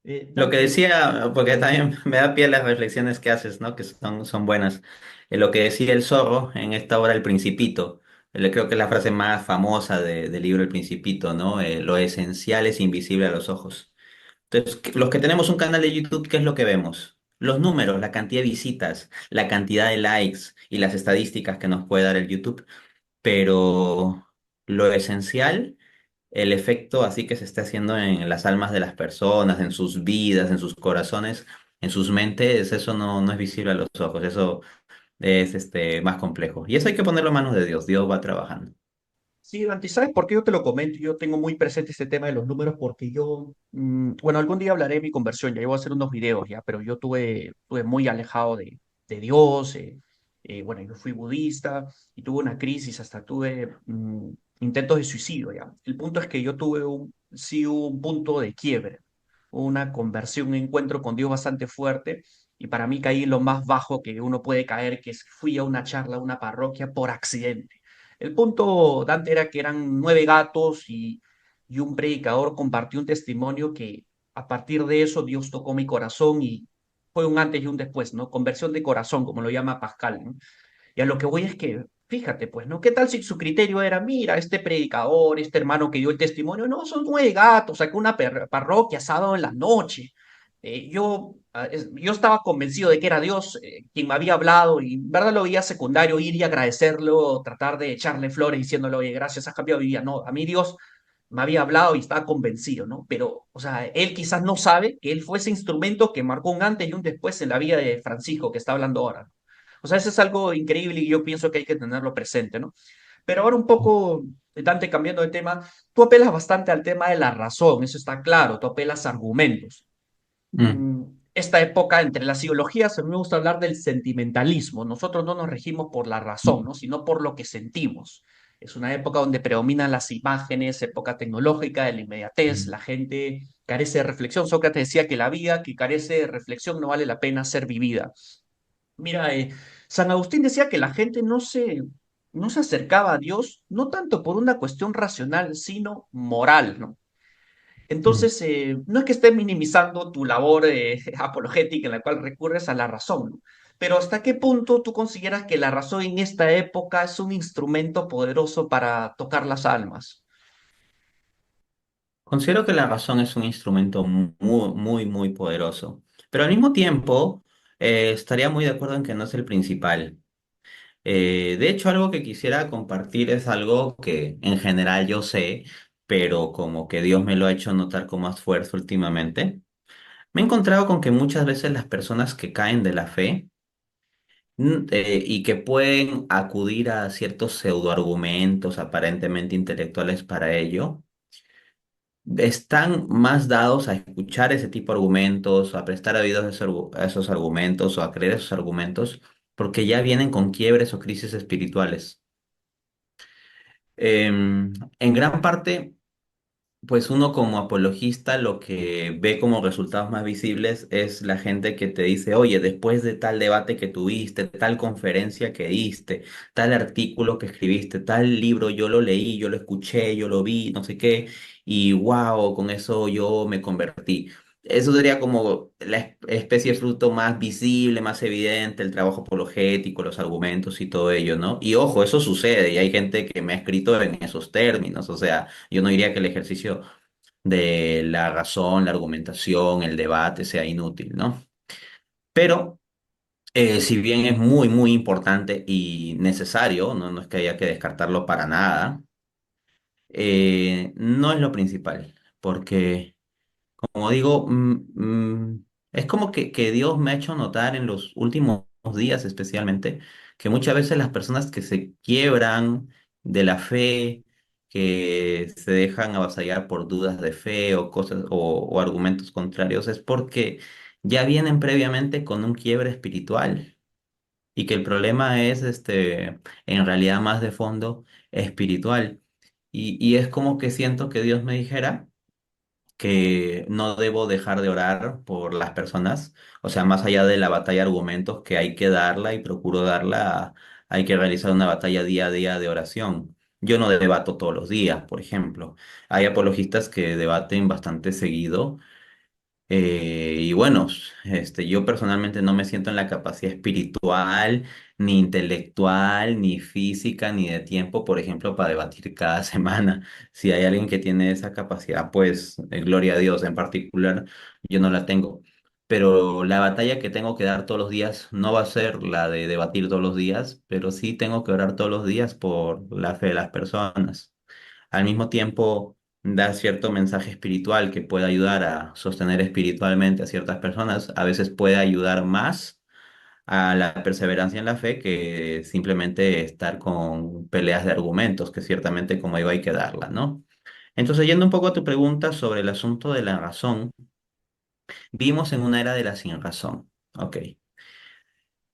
Lo que Dante, decía, porque también me da pie las reflexiones que haces, ¿no? Que son buenas. Lo que decía el zorro en esta obra El Principito, creo que es la frase más famosa del libro El Principito, ¿no? Lo esencial es invisible a los ojos. Entonces, los que tenemos un canal de YouTube, ¿qué es lo que vemos? Los números, la cantidad de visitas, la cantidad de likes y las estadísticas que nos puede dar el YouTube, pero lo esencial, el efecto así que se está haciendo en las almas de las personas, en sus vidas, en sus corazones, en sus mentes, eso no es visible a los ojos, eso es más complejo. Y eso hay que ponerlo en manos de Dios, Dios va trabajando. sí, Dante, ¿sabes por qué yo te lo comento? Yo tengo muy presente este tema de los números porque yo, bueno, algún día hablaré de mi conversión, ya yo voy a hacer unos videos ya, pero yo tuve muy alejado de Dios, bueno, yo fui budista y tuve una crisis, hasta tuve intentos de suicidio ya. El punto es que yo tuve sí, un punto de quiebre, una conversión, un encuentro con Dios bastante fuerte y para mí caí en lo más bajo que uno puede caer, que es fui a una charla, a una parroquia por accidente. El punto, Dante, era que eran 9 gatos y un predicador compartió un testimonio que a partir de eso Dios tocó mi corazón y fue un antes y un después, ¿no? Conversión de corazón, como lo llama Pascal, ¿no? Y a lo que voy es que, fíjate, pues, ¿no? ¿Qué tal si su criterio era, mira, este predicador, este hermano que dio el testimonio, no, son 9 gatos, sacó una parroquia sábado en la noche. Yo estaba convencido de que era Dios quien me había hablado y en verdad lo veía secundario, ir y agradecerlo, tratar de echarle flores diciéndole, oye, gracias, has cambiado mi vida. No, a mí Dios me había hablado y estaba convencido, ¿no? Pero, o sea, él quizás no sabe que él fue ese instrumento que marcó un antes y un después en la vida de Francisco, que está hablando ahora. O sea, eso es algo increíble y yo pienso que hay que tenerlo presente, ¿no? Pero ahora un poco, Dante, cambiando de tema, tú apelas bastante al tema de la razón, eso está claro, tú apelas a argumentos. Mm, Esta época entre las ideologías, a mí me gusta hablar del sentimentalismo. Nosotros no nos regimos por la razón, ¿no? Sino por lo que sentimos. Es una época donde predominan las imágenes, época tecnológica, de la inmediatez, mm, la gente carece de reflexión. Sócrates decía que la vida que carece de reflexión no vale la pena ser vivida. Mira, San Agustín decía que la gente no se acercaba a Dios, no tanto por una cuestión racional, sino moral, ¿no? Mm. Entonces, no es que esté minimizando tu labor apologética en la cual recurres a la razón, ¿no? Pero ¿hasta qué punto tú consideras que la razón en esta época es un instrumento poderoso para tocar las almas? Considero que la razón es un instrumento muy, muy, muy poderoso, pero al mismo tiempo estaría muy de acuerdo en que no es el principal. De hecho, algo que quisiera compartir es algo que en general yo sé, pero como que Dios me lo ha hecho notar con más fuerza últimamente. Me he encontrado con que muchas veces las personas que caen de la fe y que pueden acudir a ciertos pseudoargumentos aparentemente intelectuales para ello, están más dados a escuchar ese tipo de argumentos, a prestar oídos a esos argumentos o a creer esos argumentos, porque ya vienen con quiebres o crisis espirituales. En gran parte, pues uno como apologista lo que ve como resultados más visibles es la gente que te dice, oye, después de tal debate que tuviste, tal conferencia que diste, tal artículo que escribiste, tal libro, yo lo leí, yo lo escuché, yo lo vi, no sé qué, y wow, con eso yo me convertí. Eso sería como la especie de fruto más visible, más evidente, el trabajo apologético, los argumentos y todo ello, ¿no? Y ojo, eso sucede y hay gente que me ha escrito en esos términos, o sea, yo no diría que el ejercicio de la razón, la argumentación, el debate sea inútil, ¿no? Pero si bien es muy, muy importante y necesario, ¿no? No es que haya que descartarlo para nada, no es lo principal, porque como digo, es como que Dios me ha hecho notar en los últimos días especialmente que muchas veces las personas que se quiebran de la fe, que se dejan avasallar por dudas de fe o cosas o argumentos contrarios, es porque ya vienen previamente con un quiebre espiritual y que el problema es en realidad más de fondo espiritual. Y es como que siento que Dios me dijera que no debo dejar de orar por las personas, o sea, más allá de la batalla de argumentos que hay que darla y procuro darla, hay que realizar una batalla día a día de oración. Yo no debato todos los días, por ejemplo. Hay apologistas que debaten bastante seguido y bueno, yo personalmente no me siento en la capacidad espiritual, ni intelectual, ni física, ni de tiempo, por ejemplo, para debatir cada semana. Si hay alguien que tiene esa capacidad, pues gloria a Dios. En particular, yo no la tengo. Pero la batalla que tengo que dar todos los días no va a ser la de debatir todos los días, pero sí tengo que orar todos los días por la fe de las personas. Al mismo tiempo, da cierto mensaje espiritual que puede ayudar a sostener espiritualmente a ciertas personas. A veces puede ayudar más a la perseverancia en la fe que simplemente estar con peleas de argumentos, que ciertamente como digo hay que darla, ¿no? Entonces, yendo un poco a tu pregunta sobre el asunto de la razón, vivimos en una era de la sin razón, ¿ok?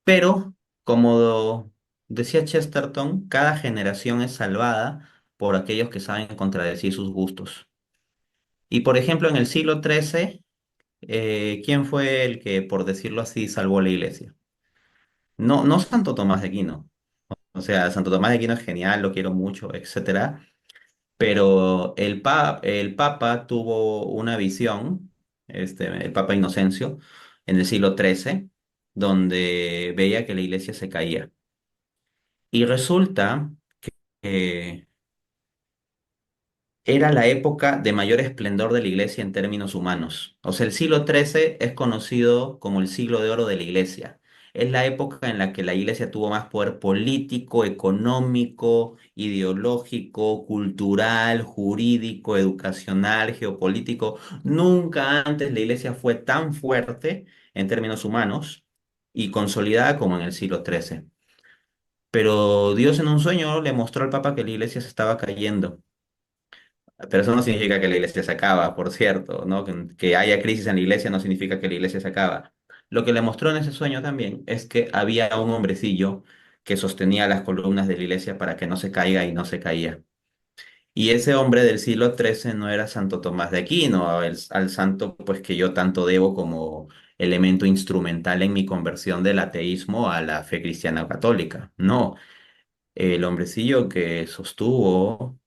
Pero, como decía Chesterton, cada generación es salvada por aquellos que saben contradecir sus gustos. Y por ejemplo, en el siglo XIII, ¿quién fue el que, por decirlo así, salvó la iglesia? No, no Santo Tomás de Aquino. O sea, Santo Tomás de Aquino es genial, lo quiero mucho, etcétera. Pero el Papa tuvo una visión, el Papa Inocencio, en el siglo XIII, donde veía que la iglesia se caía. Y resulta que era la época de mayor esplendor de la iglesia en términos humanos. O sea, el siglo XIII es conocido como el siglo de oro de la iglesia. Es la época en la que la iglesia tuvo más poder político, económico, ideológico, cultural, jurídico, educacional, geopolítico. Nunca antes la iglesia fue tan fuerte en términos humanos y consolidada como en el siglo XIII. Pero Dios en un sueño le mostró al Papa que la iglesia se estaba cayendo. Pero eso no significa que la iglesia se acaba, por cierto, ¿no? Que haya crisis en la iglesia no significa que la iglesia se acaba. Lo que le mostró en ese sueño también es que había un hombrecillo que sostenía las columnas de la iglesia para que no se caiga y no se caía. Y ese hombre del siglo XIII no era Santo Tomás de Aquino, al santo pues que yo tanto debo como elemento instrumental en mi conversión del ateísmo a la fe cristiana católica. No, el hombrecillo que sostuvo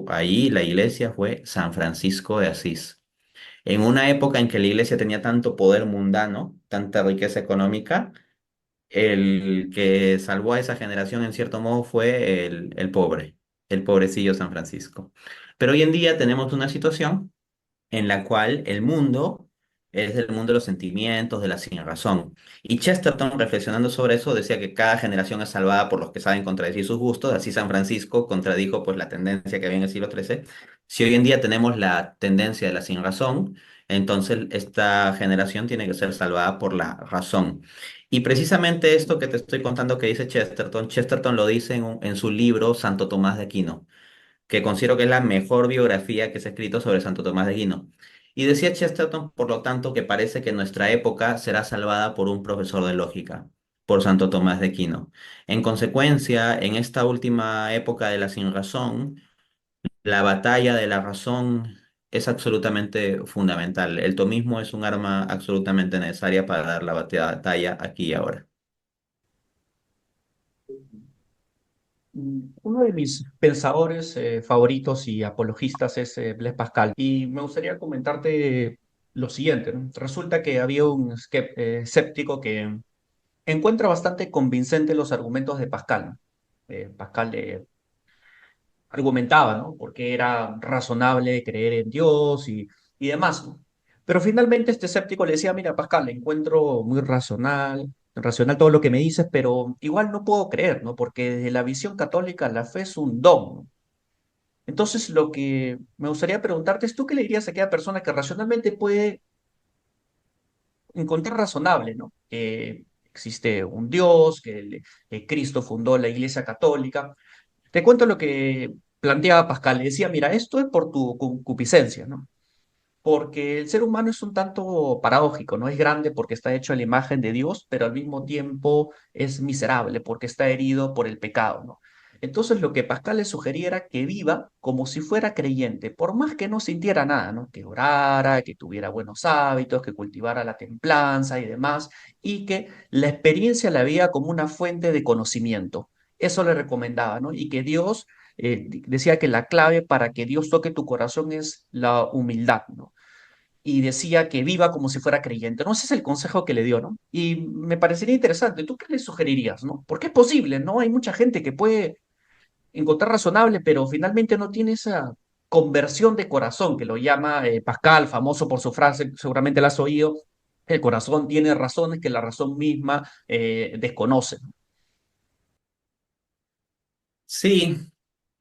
ahí la iglesia fue San Francisco de Asís. En una época en que la iglesia tenía tanto poder mundano, tanta riqueza económica, el que salvó a esa generación en cierto modo fue el pobre, el pobrecillo San Francisco. Pero hoy en día tenemos una situación en la cual el mundo es el mundo de los sentimientos, de la sinrazón. Y Chesterton, reflexionando sobre eso, decía que cada generación es salvada por los que saben contradecir sus gustos. Así San Francisco contradijo pues la tendencia que había en el siglo XIII. Si hoy en día tenemos la tendencia de la sinrazón, entonces esta generación tiene que ser salvada por la razón. Y precisamente esto que te estoy contando que dice Chesterton, Chesterton lo dice en su libro Santo Tomás de Aquino, que considero que es la mejor biografía que se ha escrito sobre Santo Tomás de Aquino. Y decía Chesterton, por lo tanto, que parece que nuestra época será salvada por un profesor de lógica, por Santo Tomás de Aquino. En consecuencia, en esta última época de la sinrazón, la batalla de la razón es absolutamente fundamental. El tomismo es un arma absolutamente necesaria para dar la batalla aquí y ahora. Uno de mis pensadores favoritos y apologistas es Blaise Pascal. Y me gustaría comentarte lo siguiente, ¿no? Resulta que había un escéptico que encuentra bastante convincente los argumentos de Pascal, ¿no? Pascal argumentaba, ¿no? Porque era razonable creer en Dios y demás, ¿no? Pero finalmente este escéptico le decía, mira, Pascal, encuentro muy racional todo lo que me dices, pero igual no puedo creer, ¿no? Porque desde la visión católica la fe es un don, ¿no? Entonces, lo que me gustaría preguntarte es, ¿tú qué le dirías a aquella persona que racionalmente puede encontrar razonable, ¿no? Que existe un Dios, que Cristo fundó la Iglesia Católica. Te cuento lo que planteaba Pascal. Le decía, mira, esto es por tu concupiscencia, ¿no? Porque el ser humano es un tanto paradójico, ¿no? Es grande porque está hecho a la imagen de Dios, pero al mismo tiempo es miserable porque está herido por el pecado, ¿no? Entonces lo que Pascal le sugería era que viva como si fuera creyente, por más que no sintiera nada, ¿no? Que orara, que tuviera buenos hábitos, que cultivara la templanza y demás, y que la experiencia la veía como una fuente de conocimiento. Eso le recomendaba, ¿no? Y que Dios, decía que la clave para que Dios toque tu corazón es la humildad, ¿no? Y decía que viva como si fuera creyente. No, ese es el consejo que le dio, ¿no? Y me parecería interesante. ¿Tú qué le sugerirías, no? Porque es posible, ¿no? Hay mucha gente que puede encontrar razonable, pero finalmente no tiene esa conversión de corazón, que lo llama Pascal, famoso por su frase, seguramente la has oído. El corazón tiene razones que la razón misma desconoce. Sí,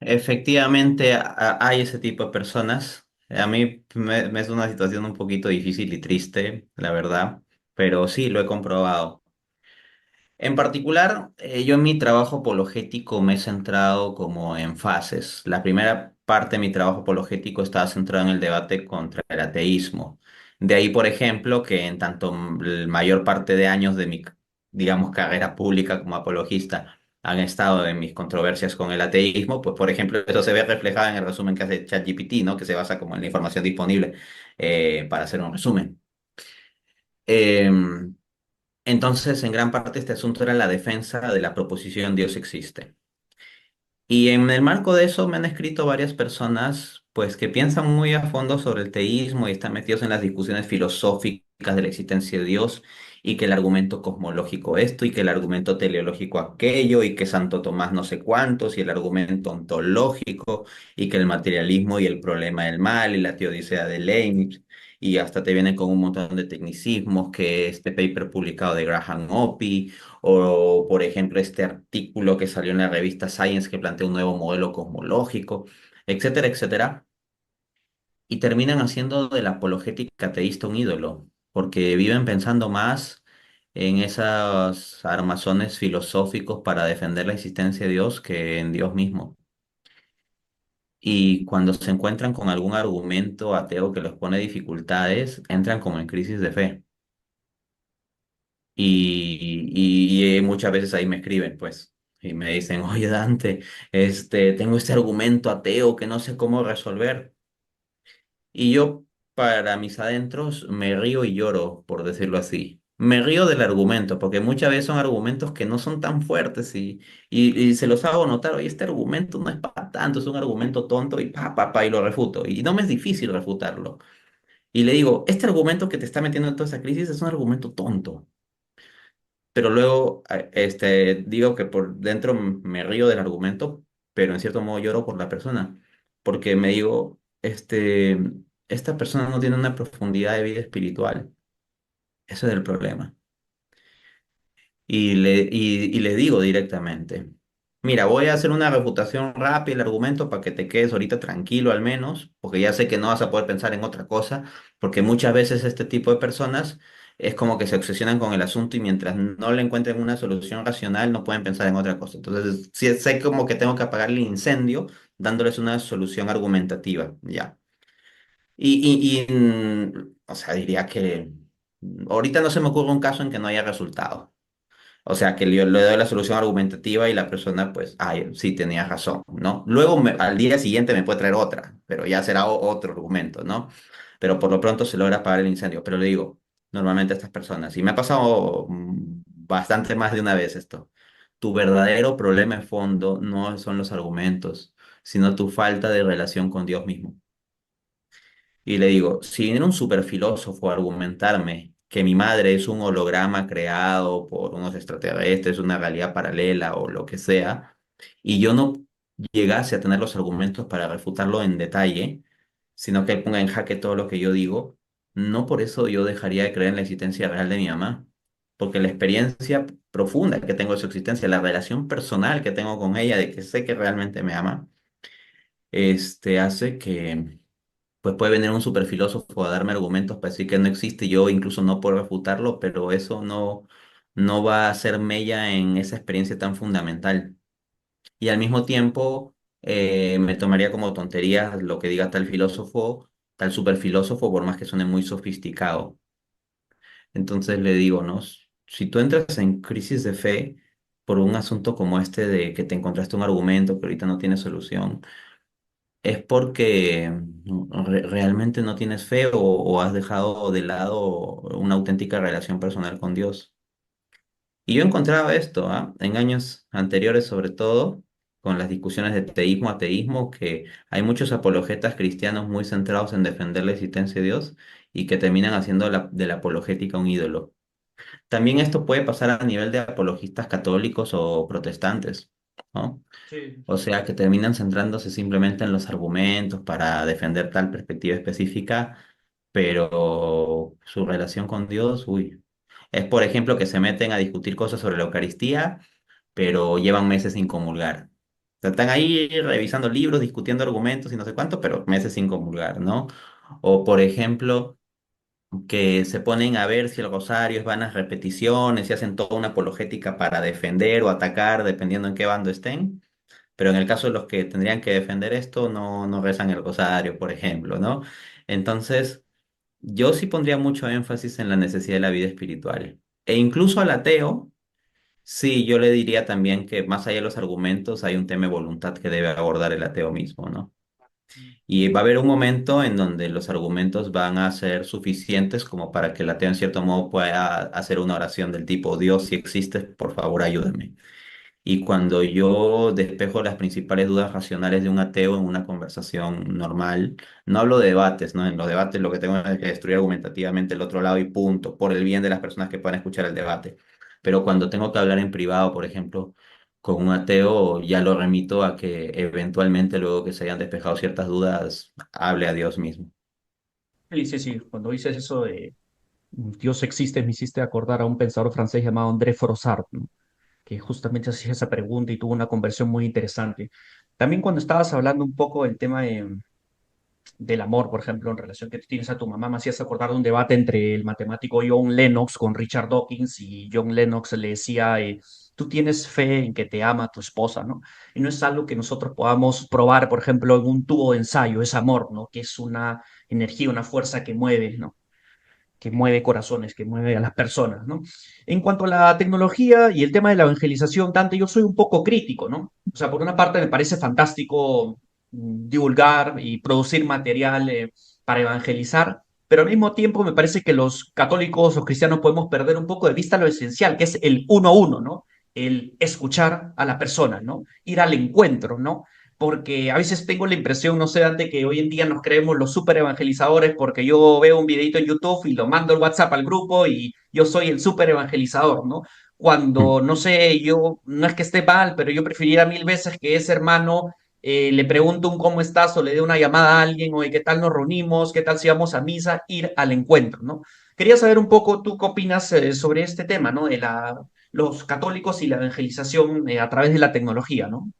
efectivamente hay ese tipo de personas. A mí me es una situación un poquito difícil y triste, la verdad, pero sí, lo he comprobado. En particular, yo en mi trabajo apologético me he centrado como en fases. La primera parte de mi trabajo apologético estaba centrado en el debate contra el ateísmo. De ahí, por ejemplo, que en tanto la mayor parte de años de mi, digamos, carrera pública como apologista han estado en mis controversias con el ateísmo, pues, por ejemplo, eso se ve reflejado en el resumen que hace ChatGPT, ¿no? Que se basa como en la información disponible para hacer un resumen. Em, entonces, en gran parte este asunto era la defensa de la proposición Dios existe. Y en el marco de eso me han escrito varias personas, pues que piensan muy a fondo sobre el teísmo y están metidos en las discusiones filosóficas de la existencia de Dios y que el argumento cosmológico esto y que el argumento teleológico aquello y que Santo Tomás no sé cuántos y el argumento ontológico y que el materialismo y el problema del mal y la teodicea de Leibniz y hasta te vienen con un montón de tecnicismos que este paper publicado de Graham Oppy o, por ejemplo, este artículo que salió en la revista Science que plantea un nuevo modelo cosmológico, etcétera, etcétera, y terminan haciendo de la apologética ateísta un ídolo, porque viven pensando más en esos armazones filosóficos para defender la existencia de Dios que en Dios mismo. Y cuando se encuentran con algún argumento ateo que les pone dificultades, entran como en crisis de fe. Y muchas veces ahí me escriben, pues, y me dicen, oye Dante, tengo este argumento ateo que no sé cómo resolver. Y yo, para mis adentros, me río y lloro, por decirlo así. Me río del argumento, porque muchas veces son argumentos que no son tan fuertes y se los hago notar, oye, este argumento no es para tanto, es un argumento tonto y y lo refuto. Y no me es difícil refutarlo. Y le digo, este argumento que te está metiendo en toda esa crisis es un argumento tonto. Pero luego digo que por dentro me río del argumento, pero en cierto modo lloro por la persona, porque me digo, esta persona no tiene una profundidad de vida espiritual. Ese es el problema. Y le digo directamente, mira, voy a hacer una refutación rápida del argumento para que te quedes ahorita tranquilo al menos, porque ya sé que no vas a poder pensar en otra cosa, porque muchas veces este tipo de personas es como que se obsesionan con el asunto y mientras no le encuentren una solución racional no pueden pensar en otra cosa. Entonces, sí, sé como que tengo que apagar el incendio dándoles una solución argumentativa, ya. O sea, diría que ahorita no se me ocurre un caso en que no haya resultado. O sea, que yo le doy la solución argumentativa y la persona, pues, ay, sí, tenía razón, ¿no? Luego, al día siguiente me puede traer otra, pero ya será otro argumento, ¿no? Pero por lo pronto se logra apagar el incendio. Pero le digo, normalmente a estas personas, y me ha pasado bastante más de una vez esto, tu verdadero problema de fondo no son los argumentos, sino tu falta de relación con Dios mismo. Y le digo, si viene un superfilósofo a argumentarme que mi madre es un holograma creado por unos extraterrestres, una realidad paralela o lo que sea, y yo no llegase a tener los argumentos para refutarlo en detalle, sino que él ponga en jaque todo lo que yo digo, no por eso yo dejaría de creer en la existencia real de mi mamá, porque la experiencia profunda que tengo de su existencia, la relación personal que tengo con ella, de que sé que realmente me ama, hace que pues puede venir un superfilósofo a darme argumentos para decir que no existe, y yo incluso no puedo refutarlo, pero eso no va a hacer mella en esa experiencia tan fundamental. Y al mismo tiempo, me tomaría como tontería lo que diga tal filósofo, tal superfilósofo, por más que suene muy sofisticado. Entonces le digo, ¿no? Si tú entras en crisis de fe por un asunto como este de que te encontraste un argumento que ahorita no tiene solución, es porque realmente no tienes fe o has dejado de lado una auténtica relación personal con Dios. Y yo encontraba esto, ¿ah? En años anteriores, sobre todo, con las discusiones de teísmo, ateísmo, que hay muchos apologetas cristianos muy centrados en defender la existencia de Dios y que terminan haciendo de la apologética un ídolo. También esto puede pasar a nivel de apologistas católicos o protestantes, ¿no? Sí. O sea, que terminan centrándose simplemente en los argumentos para defender tal perspectiva específica, pero su relación con Dios, uy, es por ejemplo que se meten a discutir cosas sobre la Eucaristía, pero llevan meses sin comulgar. O sea, están ahí revisando libros, discutiendo argumentos y no sé cuánto, pero meses sin comulgar, ¿no? O por ejemplo, que se ponen a ver si el rosario es vanas repeticiones y hacen toda una apologética para defender o atacar, dependiendo en qué bando estén, pero en el caso de los que tendrían que defender esto, no rezan el rosario, por ejemplo, ¿no? Entonces, yo sí pondría mucho énfasis en la necesidad de la vida espiritual. E incluso al ateo, sí, yo le diría también que más allá de los argumentos, hay un tema de voluntad que debe abordar el ateo mismo, ¿no? Y va a haber un momento en donde los argumentos van a ser suficientes como para que el ateo en cierto modo pueda hacer una oración del tipo, Dios, si existes, por favor, ayúdame. Y cuando yo despejo las principales dudas racionales de un ateo en una conversación normal, no hablo de debates, ¿no? En los debates lo que tengo es que destruir argumentativamente el otro lado y punto, por el bien de las personas que puedan escuchar el debate. Pero cuando tengo que hablar en privado, por ejemplo, con un ateo, ya lo remito a que eventualmente, luego que se hayan despejado ciertas dudas, hable a Dios mismo. Sí, sí, sí. Cuando dices eso de Dios existe, me hiciste acordar a un pensador francés llamado André Froissart, ¿no? Que justamente hacía esa pregunta y tuvo una conversión muy interesante. También cuando estabas hablando un poco del tema del amor, por ejemplo, en relación que tú tienes a tu mamá, me hacías acordar de un debate entre el matemático John Lennox con Richard Dawkins, y John Lennox le decía, tú tienes fe en que te ama tu esposa, ¿no? Y no es algo que nosotros podamos probar, por ejemplo, en un tubo de ensayo, es amor, ¿no? Que es una energía, una fuerza que mueve, ¿no? Que mueve corazones, que mueve a las personas, ¿no? En cuanto a la tecnología y el tema de la evangelización, Dante, yo soy un poco crítico, ¿no? O sea, por una parte me parece fantástico divulgar y producir material para evangelizar, pero al mismo tiempo me parece que los católicos o cristianos podemos perder un poco de vista lo esencial, que es el uno a uno, ¿no? El escuchar a la persona, ¿no? Ir al encuentro, ¿no? Porque a veces tengo la impresión, no sé, de que hoy en día nos creemos los super evangelizadores porque yo veo un videito en YouTube y lo mando al WhatsApp al grupo y yo soy el super evangelizador, ¿no? Cuando, no sé, yo no es que esté mal, pero yo preferiría mil veces que ese hermano le pregunto un cómo estás o le dé una llamada a alguien o qué tal nos reunimos, qué tal si vamos a misa, ir al encuentro, ¿no? Quería saber un poco tú qué opinas sobre este tema, ¿no? De los católicos y la evangelización a través de la tecnología, ¿no?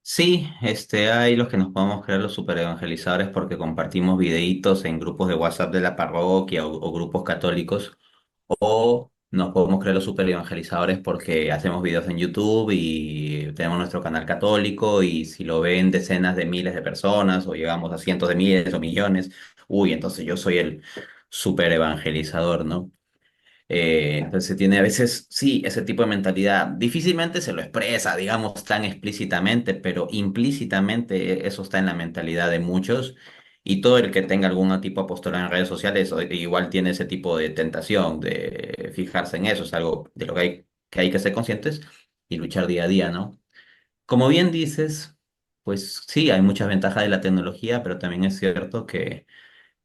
Sí, hay los que nos podemos creer los super evangelizadores porque compartimos videitos en grupos de WhatsApp de la parroquia o grupos católicos, o nos podemos creer los super evangelizadores porque hacemos videos en YouTube y tenemos nuestro canal católico y si lo ven decenas de miles de personas o llegamos a cientos de miles o millones, uy, entonces yo soy el super evangelizador, ¿no? Entonces se tiene a veces, sí, ese tipo de mentalidad. Difícilmente se lo expresa, digamos, tan explícitamente, pero implícitamente eso está en la mentalidad de muchos. Y todo el que tenga algún tipo de postura en redes sociales igual tiene ese tipo de tentación de fijarse en eso. Es algo de lo que hay que ser conscientes y luchar día a día, ¿no? Como bien dices, pues sí, hay muchas ventajas de la tecnología, pero también es cierto que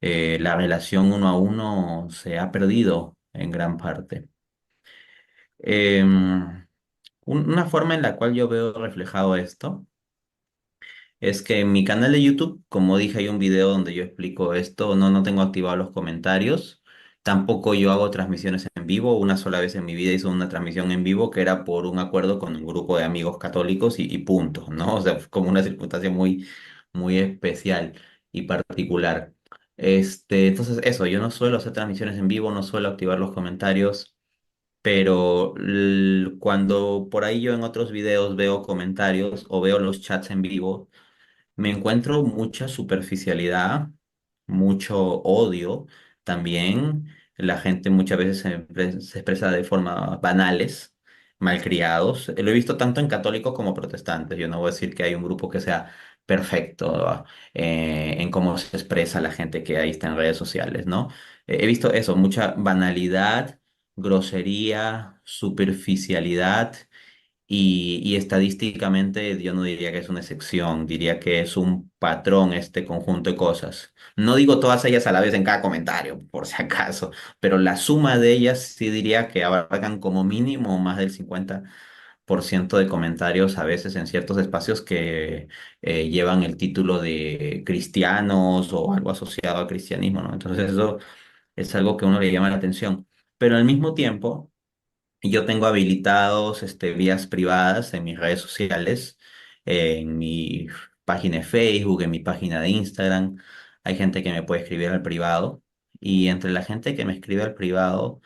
la relación uno a uno se ha perdido en gran parte. Em, una forma en la cual yo veo reflejado esto es que en mi canal de YouTube, como dije, hay un video donde yo explico esto, no tengo activados los comentarios, tampoco yo hago transmisiones en vivo, una sola vez en mi vida hice una transmisión en vivo que era por un acuerdo con un grupo de amigos católicos y punto, ¿no? O sea, fue como una circunstancia muy especial y particular. Entonces eso, yo no suelo hacer transmisiones en vivo, no suelo activar los comentarios. Pero cuando por ahí yo en otros videos veo comentarios o veo los chats en vivo, me encuentro mucha superficialidad, mucho odio. También la gente muchas veces se expresa de forma banales, malcriados. Lo he visto tanto en católicos como protestantes. Yo no voy a decir que hay un grupo que sea perfecto en cómo se expresa la gente que ahí está en redes sociales, ¿no? He visto eso, mucha banalidad, grosería, superficialidad y estadísticamente yo no diría que es una excepción, diría que es un patrón este conjunto de cosas. No digo todas ellas a la vez en cada comentario, por si acaso, pero la suma de ellas sí diría que abarcan como mínimo más del 50% de comentarios a veces en ciertos espacios que llevan el título de cristianos o algo asociado al cristianismo, ¿no? Entonces eso es algo que a uno le llama la atención. Pero al mismo tiempo y yo tengo habilitados vías privadas en mis redes sociales, en mi página de Facebook, en mi página de Instagram. Hay gente que me puede escribir al privado. Y entre la gente que me escribe al privado,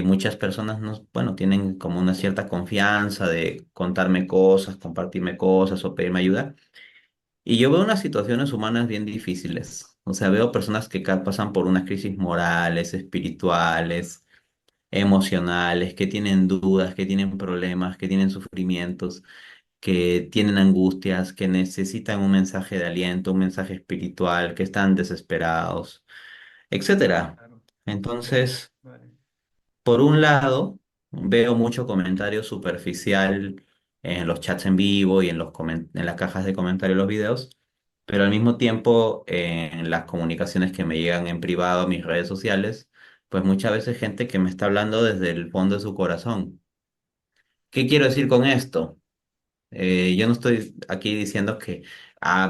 muchas personas bueno, tienen como una cierta confianza de contarme cosas, compartirme cosas o pedirme ayuda. Y yo veo unas situaciones humanas bien difíciles. O sea, veo personas que pasan por unas crisis morales, espirituales emocionales, que tienen dudas, que tienen problemas, que tienen sufrimientos, que tienen angustias, que necesitan un mensaje de aliento, un mensaje espiritual, que están desesperados, etcétera. Claro. Ok, Entonces, vale. por un lado, veo mucho comentario superficial en los chats en vivo y en las cajas de comentarios de los videos, pero al mismo tiempo en las comunicaciones que me llegan en privado a mis redes sociales, pues muchas veces gente que me está hablando desde el fondo de su corazón. ¿Qué quiero decir con esto? Yo no estoy aquí diciendo que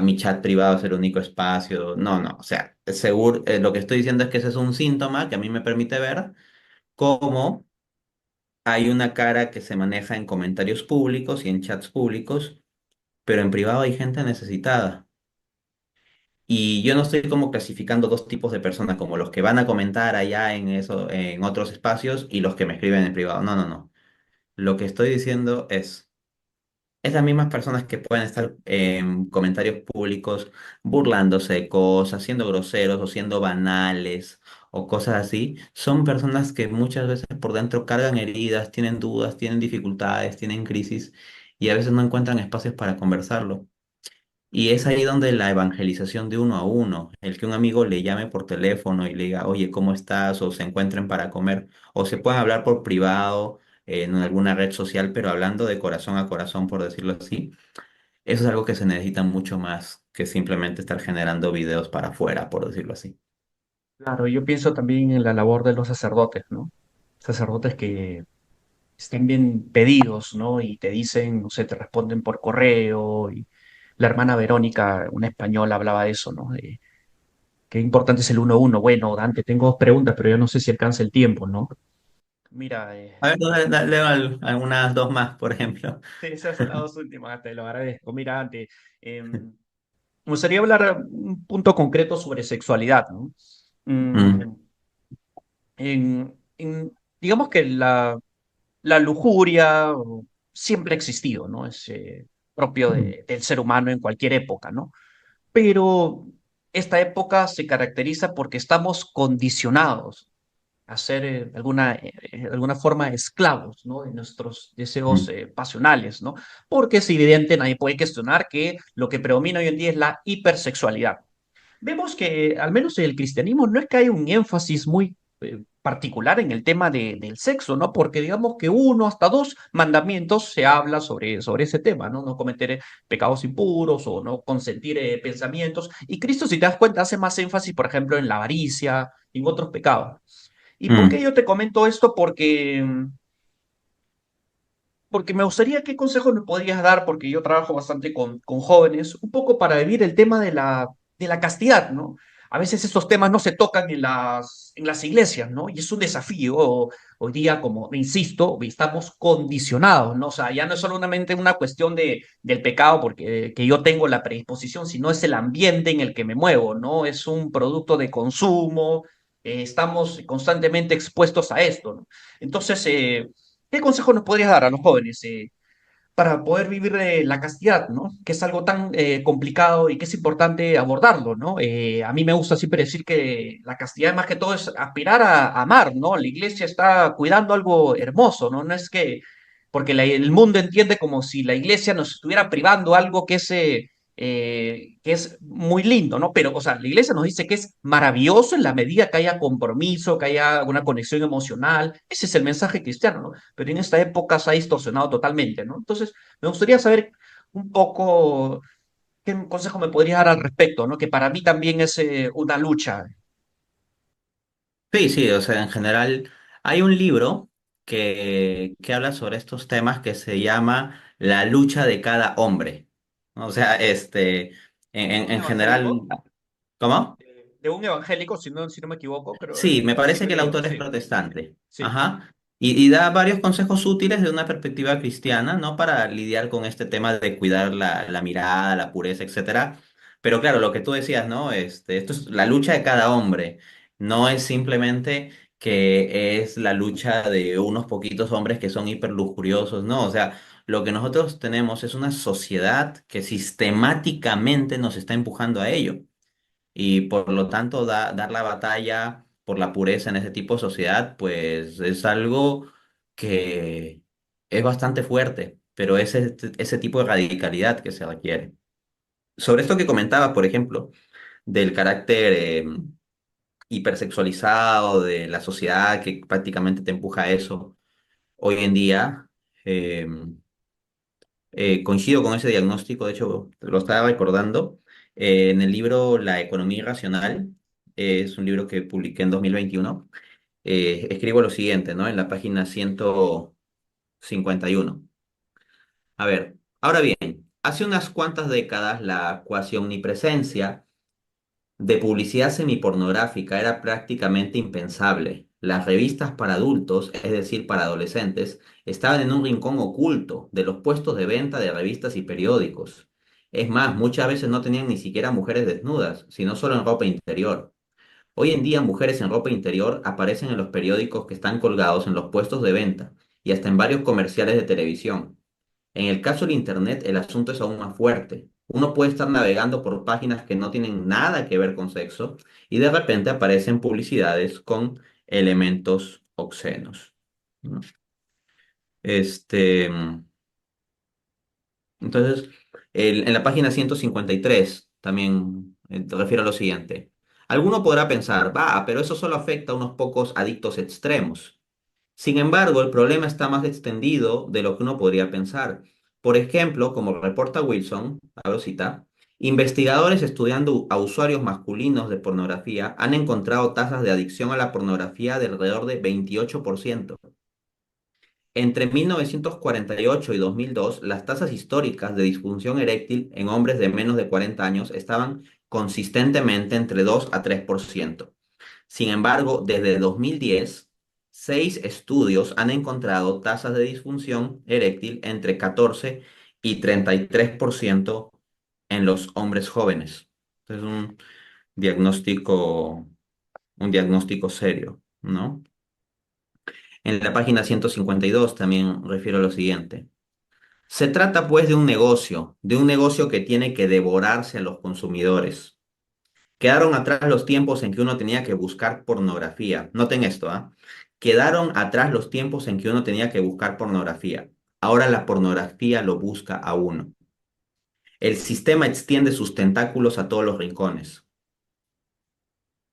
mi chat privado es el único espacio. No, no. O sea, seguro, lo que estoy diciendo es que ese es un síntoma que a mí me permite ver cómo hay una cara que se maneja en comentarios públicos y en chats públicos, pero en privado hay gente necesitada. Y yo no estoy como clasificando dos tipos de personas, como los que van a comentar allá en eso, en otros espacios y los que me escriben en privado. No, no, no. Lo que estoy diciendo es, esas mismas personas que pueden estar en comentarios públicos burlándose de cosas, siendo groseros o siendo banales o cosas así, son personas que muchas veces por dentro cargan heridas, tienen dudas, tienen dificultades, tienen crisis y a veces no encuentran espacios para conversarlo. Y es ahí donde la evangelización de uno a uno, el que un amigo le llame por teléfono y le diga, oye, ¿cómo estás? O se encuentren para comer, o se puedan hablar por privado en alguna red social, pero hablando de corazón a corazón, por decirlo así. Eso es algo que se necesita mucho más que simplemente estar generando videos para afuera, por decirlo así. Claro, yo pienso también en la labor de los sacerdotes, ¿no? Sacerdotes que estén bien pedidos, ¿no? Y te dicen, no sé, te responden por correo. Y la hermana Verónica, una española, hablaba de eso, ¿no? De qué importante es el uno a uno. Bueno, Dante, tengo dos preguntas, pero yo no sé si alcanza el tiempo, ¿no? Mira, A ver, leo algunas dos más, por ejemplo. esas son las dos últimas, te lo agradezco. Mira, Dante, me gustaría hablar un punto concreto sobre sexualidad, ¿no? Mm, Mm, digamos que la lujuria siempre ha existido, ¿no? Es propio mm, del ser humano en cualquier época, ¿no? Pero esta época se caracteriza porque estamos condicionados a ser de alguna forma esclavos, ¿no? De nuestros deseos mm. pasionales, ¿no? Porque es evidente, nadie puede cuestionar que lo que predomina hoy en día es la hipersexualidad. Vemos que, al menos en el cristianismo, no es que hay un énfasis muy particular en el tema del sexo, ¿no? Porque digamos que uno hasta dos mandamientos se habla sobre ese tema, ¿no? No cometer pecados impuros o no consentir pensamientos. Y Cristo, si te das cuenta, hace más énfasis, por ejemplo, en la avaricia, en otros pecados. ¿Y por qué Mm. yo te comento esto? Porque me gustaría qué consejos me podrías dar, porque yo trabajo bastante con jóvenes, un poco para vivir el tema de la castidad, ¿no? A veces estos temas no se tocan en las iglesias, ¿no? Y es un desafío. Hoy día, como insisto, estamos condicionados, ¿no? O sea, ya no es solamente una cuestión del pecado, porque que yo tengo la predisposición, sino es el ambiente en el que me muevo, ¿no? Es un producto de consumo, estamos constantemente expuestos a esto, ¿no? Entonces, ¿qué consejo nos podrías dar a los jóvenes para poder vivir la castidad, ¿no? Que es algo tan complicado y que es importante abordarlo, ¿no? A mí me gusta siempre decir que la castidad más que todo es aspirar a amar, ¿no? La iglesia está cuidando algo hermoso, ¿no? No es que, porque el mundo entiende como si la iglesia nos estuviera privando algo que es muy lindo, ¿no? Pero, o sea, la iglesia nos dice que es maravilloso en la medida que haya compromiso, que haya una conexión emocional. Ese es el mensaje cristiano, ¿no? Pero en esta época se ha distorsionado totalmente, ¿no? Entonces, me gustaría saber un poco qué consejo me podría dar al respecto, ¿no? Que para mí también es una lucha. Sí, sí, o sea, en general hay un libro que habla sobre estos temas que se llama La lucha de cada hombre. ¿No? O sea, ¿De un en general, evangélico? ¿cómo? De un evangélico, si no me equivoco, creo, Sí, me sí parece lo he que el leído, autor es sí, protestante. sí. Ajá. Y da varios consejos útiles de una perspectiva cristiana, ¿no? Para lidiar con este tema de cuidar la mirada, la pureza, etcétera. Pero claro, lo que tú decías, ¿no? Esto es la lucha de cada hombre. No es simplemente que es la lucha de unos poquitos hombres que son hiperlujuriosos, no. O sea, lo que nosotros tenemos es una sociedad que sistemáticamente nos está empujando a ello y por lo tanto dar la batalla por la pureza en ese tipo de sociedad, pues es algo que es bastante fuerte, pero es ese tipo de radicalidad que se requiere. Sobre esto que comentaba, por ejemplo, del carácter hipersexualizado de la sociedad que prácticamente te empuja a eso hoy en día. Coincido con ese diagnóstico, de hecho, lo estaba recordando. En el libro La economía irracional, es un libro que publiqué en 2021, escribo lo siguiente, ¿no? En la página 151. A ver, ahora bien, hace unas cuantas décadas la cuasi omnipresencia de publicidad semipornográfica era prácticamente impensable. Las revistas para adultos, es decir, para adolescentes, estaban en un rincón oculto de los puestos de venta de revistas y periódicos. Es más, muchas veces no tenían ni siquiera mujeres desnudas, sino solo en ropa interior. Hoy en día, mujeres en ropa interior aparecen en los periódicos que están colgados en los puestos de venta y hasta en varios comerciales de televisión. En el caso del Internet, el asunto es aún más fuerte. Uno puede estar navegando por páginas que no tienen nada que ver con sexo y de repente aparecen publicidades con elementos obscenos, ¿no? Este, entonces, En la página 153 también te refiero a lo siguiente. Alguno podrá pensar, va, pero eso solo afecta a unos pocos adictos extremos. Sin embargo, el problema está más extendido de lo que uno podría pensar. Por ejemplo, como reporta Wilson, abro cita, investigadores estudiando a usuarios masculinos de pornografía han encontrado tasas de adicción a la pornografía de alrededor de 28%. Entre 1948 y 2002, las tasas históricas de disfunción eréctil en hombres de menos de 40 años estaban consistentemente entre 2 a 3%. Sin embargo, desde 2010, 6 estudios han encontrado tasas de disfunción eréctil entre 14 y 33% en los hombres jóvenes. Es diagnóstico, un diagnóstico serio, ¿no? En la página 152 también refiero lo siguiente. Se trata pues de un negocio que tiene que devorarse a los consumidores. Quedaron atrás los tiempos en que uno tenía que buscar pornografía. Noten esto, ¿ah? Quedaron atrás los tiempos en que uno tenía que buscar pornografía. Ahora la pornografía lo busca a uno. El sistema extiende sus tentáculos a todos los rincones.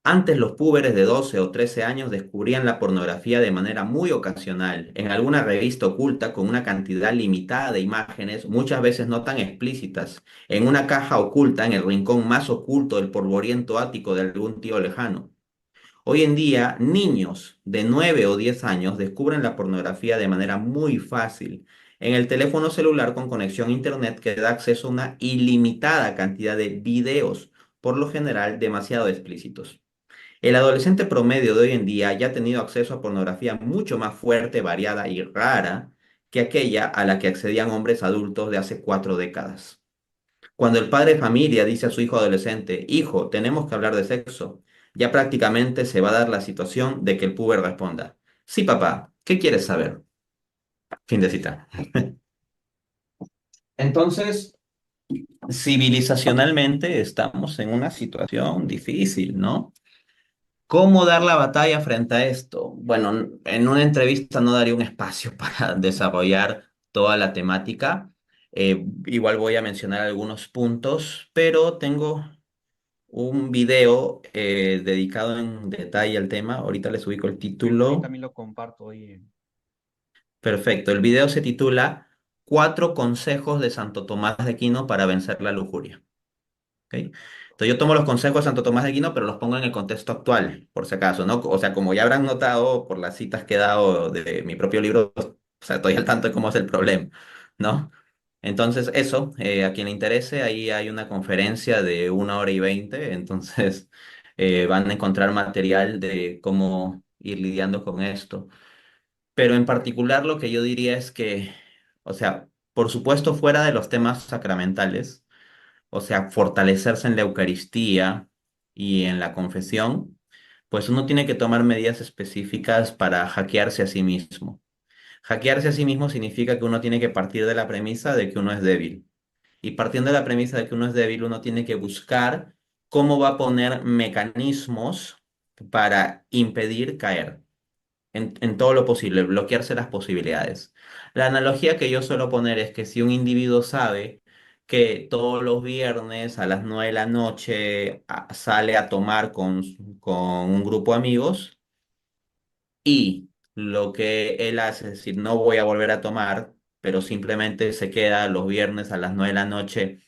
Antes los púberes de 12 o 13 años descubrían la pornografía de manera muy ocasional, en alguna revista oculta con una cantidad limitada de imágenes, muchas veces no tan explícitas, en una caja oculta en el rincón más oculto del polvoriento ático de algún tío lejano. Hoy en día, niños de 9 o 10 años descubren la pornografía de manera muy fácil en el teléfono celular con conexión a Internet que da acceso a una ilimitada cantidad de videos, por lo general demasiado explícitos. El adolescente promedio de hoy en día ya ha tenido acceso a pornografía mucho más fuerte, variada y rara que aquella a la que accedían hombres adultos de hace 4 décadas. Cuando el padre de familia dice a su hijo adolescente, hijo, tenemos que hablar de sexo, ya prácticamente se va a dar la situación de que el puber responda, sí, papá, ¿qué quieres saber? Fin de cita. Entonces, civilizacionalmente estamos en una situación difícil, ¿no? ¿Cómo dar la batalla frente a esto? Bueno, en una entrevista no daría un espacio para desarrollar toda la temática. Igual voy a mencionar algunos puntos, pero tengo un video dedicado en detalle al tema. Ahorita les ubico el Ahí título. también lo comparto hoy. Perfecto. El video se titula Cuatro consejos de Santo Tomás de Aquino para vencer la lujuria. ¿Ok? Entonces yo tomo los consejos de Santo Tomás de Aquino, pero los pongo en el contexto actual, por si acaso, ¿no? O sea, como ya habrán notado por las citas que he dado de mi propio libro, o sea, estoy al tanto de cómo es el problema, ¿no? Entonces, eso, a quien le interese, ahí hay una conferencia de 1 hora y 20, entonces van a encontrar material de cómo ir lidiando con esto. Pero en particular lo que yo diría es que, o sea, por supuesto, fuera de los temas sacramentales, o sea, fortalecerse en la Eucaristía y en la confesión, pues uno tiene que tomar medidas específicas para hackearse a sí mismo. Hackearse a sí mismo significa que uno tiene que partir de la premisa de que uno es débil. Y partiendo de la premisa de que uno es débil, uno tiene que buscar cómo va a poner mecanismos para impedir caer en todo lo posible, bloquearse las posibilidades. La analogía que yo suelo poner es que si un individuo sabe que todos los viernes a las 9 de la noche sale a tomar con un grupo de amigos y lo que él hace es decir, no voy a volver a tomar, pero simplemente se queda los viernes a las 9 de la noche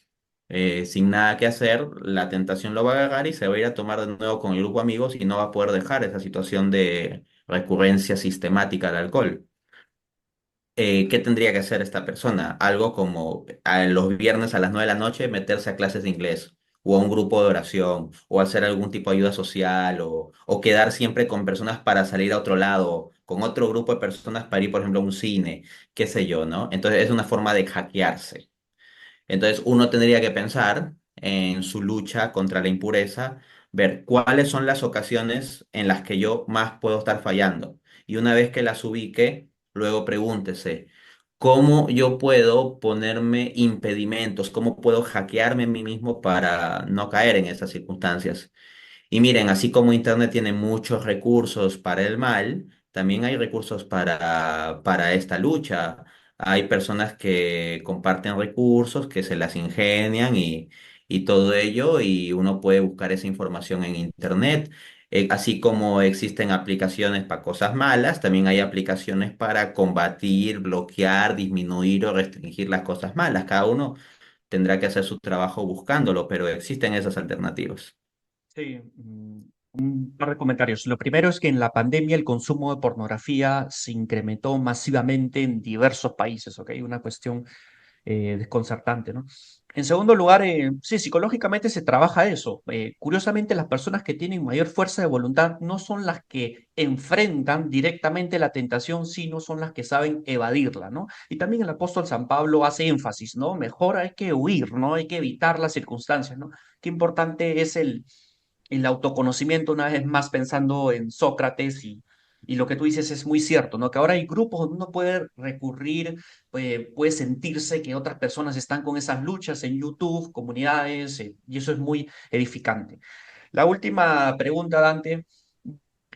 sin nada que hacer, la tentación lo va a agarrar y se va a ir a tomar de nuevo con el grupo de amigos y no va a poder dejar esa situación de recurrencia sistemática al alcohol. ¿Qué tendría que hacer esta persona? Algo como los viernes a las 9 de la noche meterse a clases de inglés o a un grupo de oración o hacer algún tipo de ayuda social o quedar siempre con personas para salir a otro lado, con otro grupo de personas para ir, por ejemplo, a un cine, qué sé yo, ¿no? Entonces es una forma de hackearse. Entonces uno tendría que pensar en su lucha contra la impureza, ver cuáles son las ocasiones en las que yo más puedo estar fallando. Y una vez que las ubique, luego pregúntese, ¿cómo yo puedo ponerme impedimentos? ¿Cómo puedo hackearme a mí mismo para no caer en esas circunstancias? Y miren, así como Internet tiene muchos recursos para el mal, también hay recursos para esta lucha. hay personas que comparten recursos, que se las ingenian y todo ello, y uno puede buscar esa información en internet. Así como existen aplicaciones para cosas malas, también hay aplicaciones para combatir, bloquear, disminuir o restringir las cosas malas. Cada uno tendrá que hacer su trabajo buscándolo, pero existen esas alternativas. Sí, un par de comentarios. Lo primero es que en la pandemia el consumo de pornografía se incrementó masivamente en diversos países, ¿ok? Una cuestión desconcertante, ¿no? En segundo lugar, sí, psicológicamente se trabaja eso. Curiosamente, las personas que tienen mayor fuerza de voluntad no son las que enfrentan directamente la tentación, sino son las que saben evadirla, ¿no? Y también el apóstol San Pablo hace énfasis, ¿no? Mejor hay que huir, ¿no? Hay que evitar las circunstancias, ¿no? Qué importante es el autoconocimiento, una vez más pensando en Sócrates y lo que tú dices es muy cierto, ¿no? Que ahora hay grupos donde uno puede recurrir, puede sentirse que otras personas están con esas luchas en YouTube, comunidades, y eso es muy edificante. La última pregunta, Dante,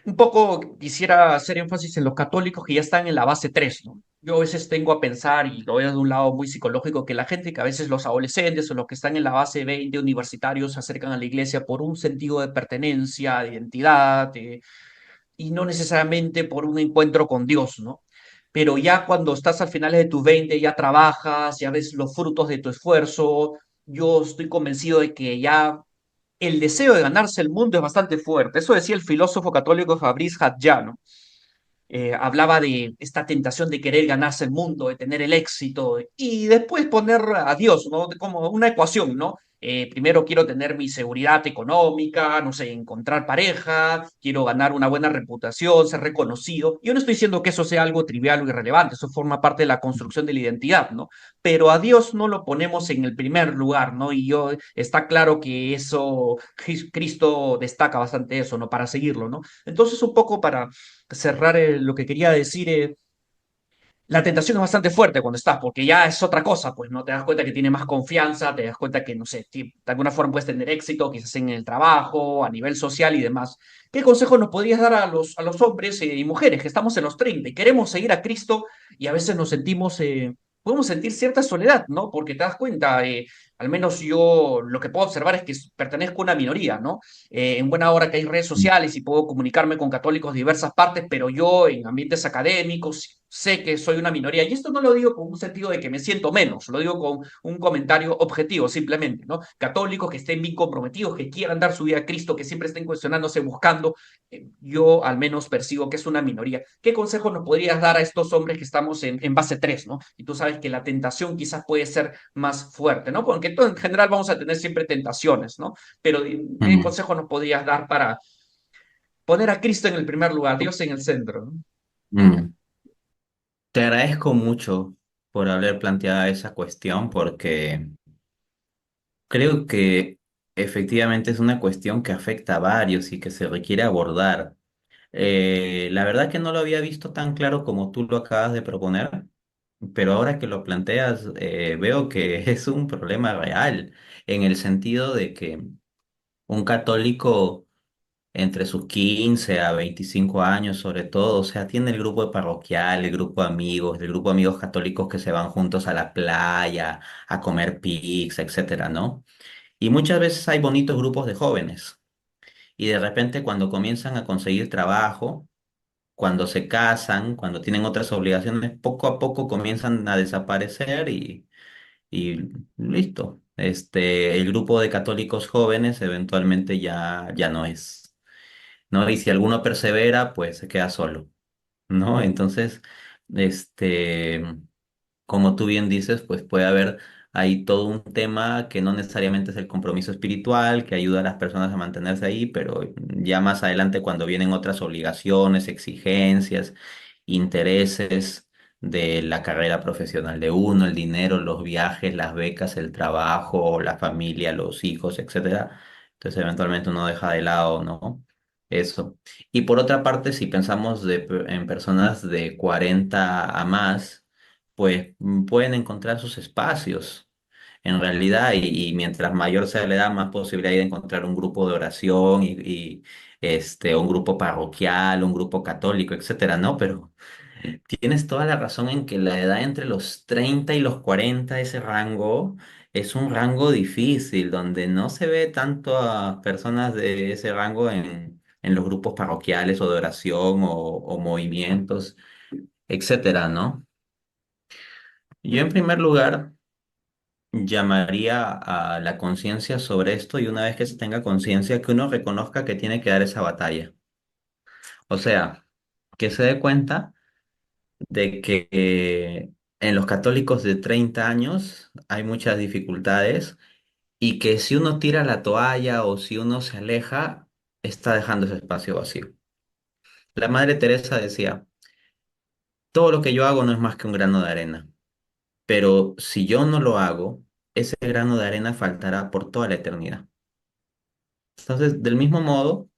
un poco quisiera hacer énfasis en los católicos que ya están en la base 3, ¿no? Yo a veces tengo a pensar, y lo veo de un lado muy psicológico, que la gente que a veces los adolescentes o los que están en la base 20 universitarios se acercan a la iglesia por un sentido de pertenencia, de identidad, y no necesariamente por un encuentro con Dios, ¿no? Pero ya cuando estás al final de tus 20, ya trabajas, ya ves los frutos de tu esfuerzo, yo estoy convencido de que ya el deseo de ganarse el mundo es bastante fuerte. Eso decía el filósofo católico Fabrice Hadja, ¿no? Hablaba de esta tentación de querer ganarse el mundo, de tener el éxito y después poner a Dios, ¿no? Como una ecuación, ¿no? Primero quiero tener mi seguridad económica, no sé, encontrar pareja, quiero ganar una buena reputación, ser reconocido. Yo no estoy diciendo que eso sea algo trivial o irrelevante, eso forma parte de la construcción de la identidad, ¿no? Pero a Dios no lo ponemos en el primer lugar, ¿no? Y yo, está claro que eso, Cristo destaca bastante eso, ¿no? Para seguirlo, ¿no? Entonces, un poco para cerrar lo que quería decir, la tentación es bastante fuerte cuando estás, porque ya es otra cosa, pues no te das cuenta que tiene más confianza, te das cuenta que, no sé, de alguna forma puedes tener éxito, quizás en el trabajo, a nivel social y demás. ¿Qué consejo nos podrías dar a los hombres y mujeres que estamos en los 30 y queremos seguir a Cristo y a veces nos sentimos, podemos sentir cierta soledad, ¿no? Porque te das cuenta, al menos yo lo que puedo observar es que pertenezco a una minoría, ¿no? En buena hora que hay redes sociales y puedo comunicarme con católicos de diversas partes, pero yo en ambientes académicos sé que soy una minoría. Y esto no lo digo con un sentido de que me siento menos, lo digo con un comentario objetivo simplemente, ¿no? Católicos que estén bien comprometidos, que quieran dar su vida a Cristo, que siempre estén cuestionándose, buscando. Yo al menos percibo que es una minoría. ¿Qué consejo nos podrías dar a estos hombres que estamos en base 3, ¿no? Y tú sabes que la tentación quizás puede ser más fuerte, ¿no? Porque todo, en general vamos a tener siempre tentaciones, ¿no? Pero ¿qué Mm, consejo nos podrías dar para poner a Cristo en el primer lugar, Dios en el centro, ¿no? mm. Te agradezco mucho por haber planteado esa cuestión porque creo que efectivamente es una cuestión que afecta a varios y que se requiere abordar. La verdad que no lo había visto tan claro como tú lo acabas de proponer, pero ahora que lo planteas, veo que es un problema real en el sentido de que un católico entre sus 15 a 25 años, sobre todo, o sea, tiene el grupo de parroquial, el grupo de amigos, el grupo de amigos católicos que se van juntos a la playa, a comer pizza, etcétera, ¿no? Y muchas veces hay bonitos grupos de jóvenes. Y de repente cuando comienzan a conseguir trabajo, cuando se casan, cuando tienen otras obligaciones, poco a poco comienzan a desaparecer y listo. El grupo de católicos jóvenes eventualmente ya no es, ¿no? Y si alguno persevera, pues se queda solo, ¿no? Entonces, este, como tú bien dices, pues puede haber ahí todo un tema que no necesariamente es el compromiso espiritual, que ayuda a las personas a mantenerse ahí, pero ya más adelante cuando vienen otras obligaciones, exigencias, intereses de la carrera profesional de uno, el dinero, los viajes, las becas, el trabajo, la familia, los hijos, etcétera. Entonces eventualmente uno deja de lado, ¿no? Eso. Y por otra parte, si pensamos en personas de 40 a más, pues pueden encontrar sus espacios en realidad y mientras mayor sea la edad, más posibilidad hay de encontrar un grupo de oración un grupo parroquial, un grupo católico, etcétera, ¿no? Pero Tienes toda la razón en que la edad entre los 30 y los 40, ese rango, es un rango difícil, donde no se ve tanto a personas de ese rango en los grupos parroquiales o de oración o movimientos, etcétera, ¿no? Yo en primer lugar llamaría a la conciencia sobre esto y una vez que se tenga conciencia, que uno reconozca que tiene que dar esa batalla. O sea, que se dé cuenta de que en los católicos de 30 años hay muchas dificultades y que si uno tira la toalla o si uno se aleja, está dejando ese espacio vacío. La Madre Teresa decía, todo lo que yo hago no es más que un grano de arena, pero si yo no lo hago, ese grano de arena faltará por toda la eternidad. Entonces, del mismo modo,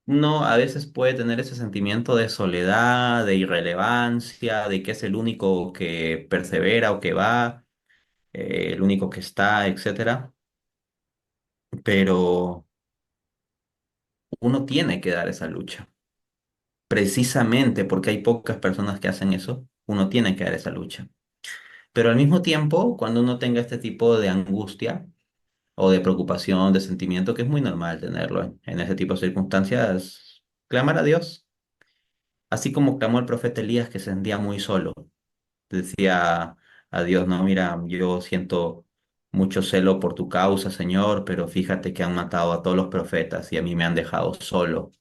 uno a veces puede tener ese sentimiento de soledad, de irrelevancia, de que es el único que persevera o que va, el único que está, etcétera. Pero uno tiene que dar esa lucha. Precisamente porque hay pocas personas que hacen eso, uno tiene que dar esa lucha. Pero al mismo tiempo, cuando uno tenga este tipo de angustia o de preocupación, de sentimiento, que es muy normal tenerlo en ese tipo de circunstancias, clamar a Dios. Así como clamó el profeta Elías que se sentía muy solo. Decía a Dios, no, mira, yo siento mucho celo por tu causa, Señor, pero fíjate que han matado a todos los profetas y a mí me han dejado solo.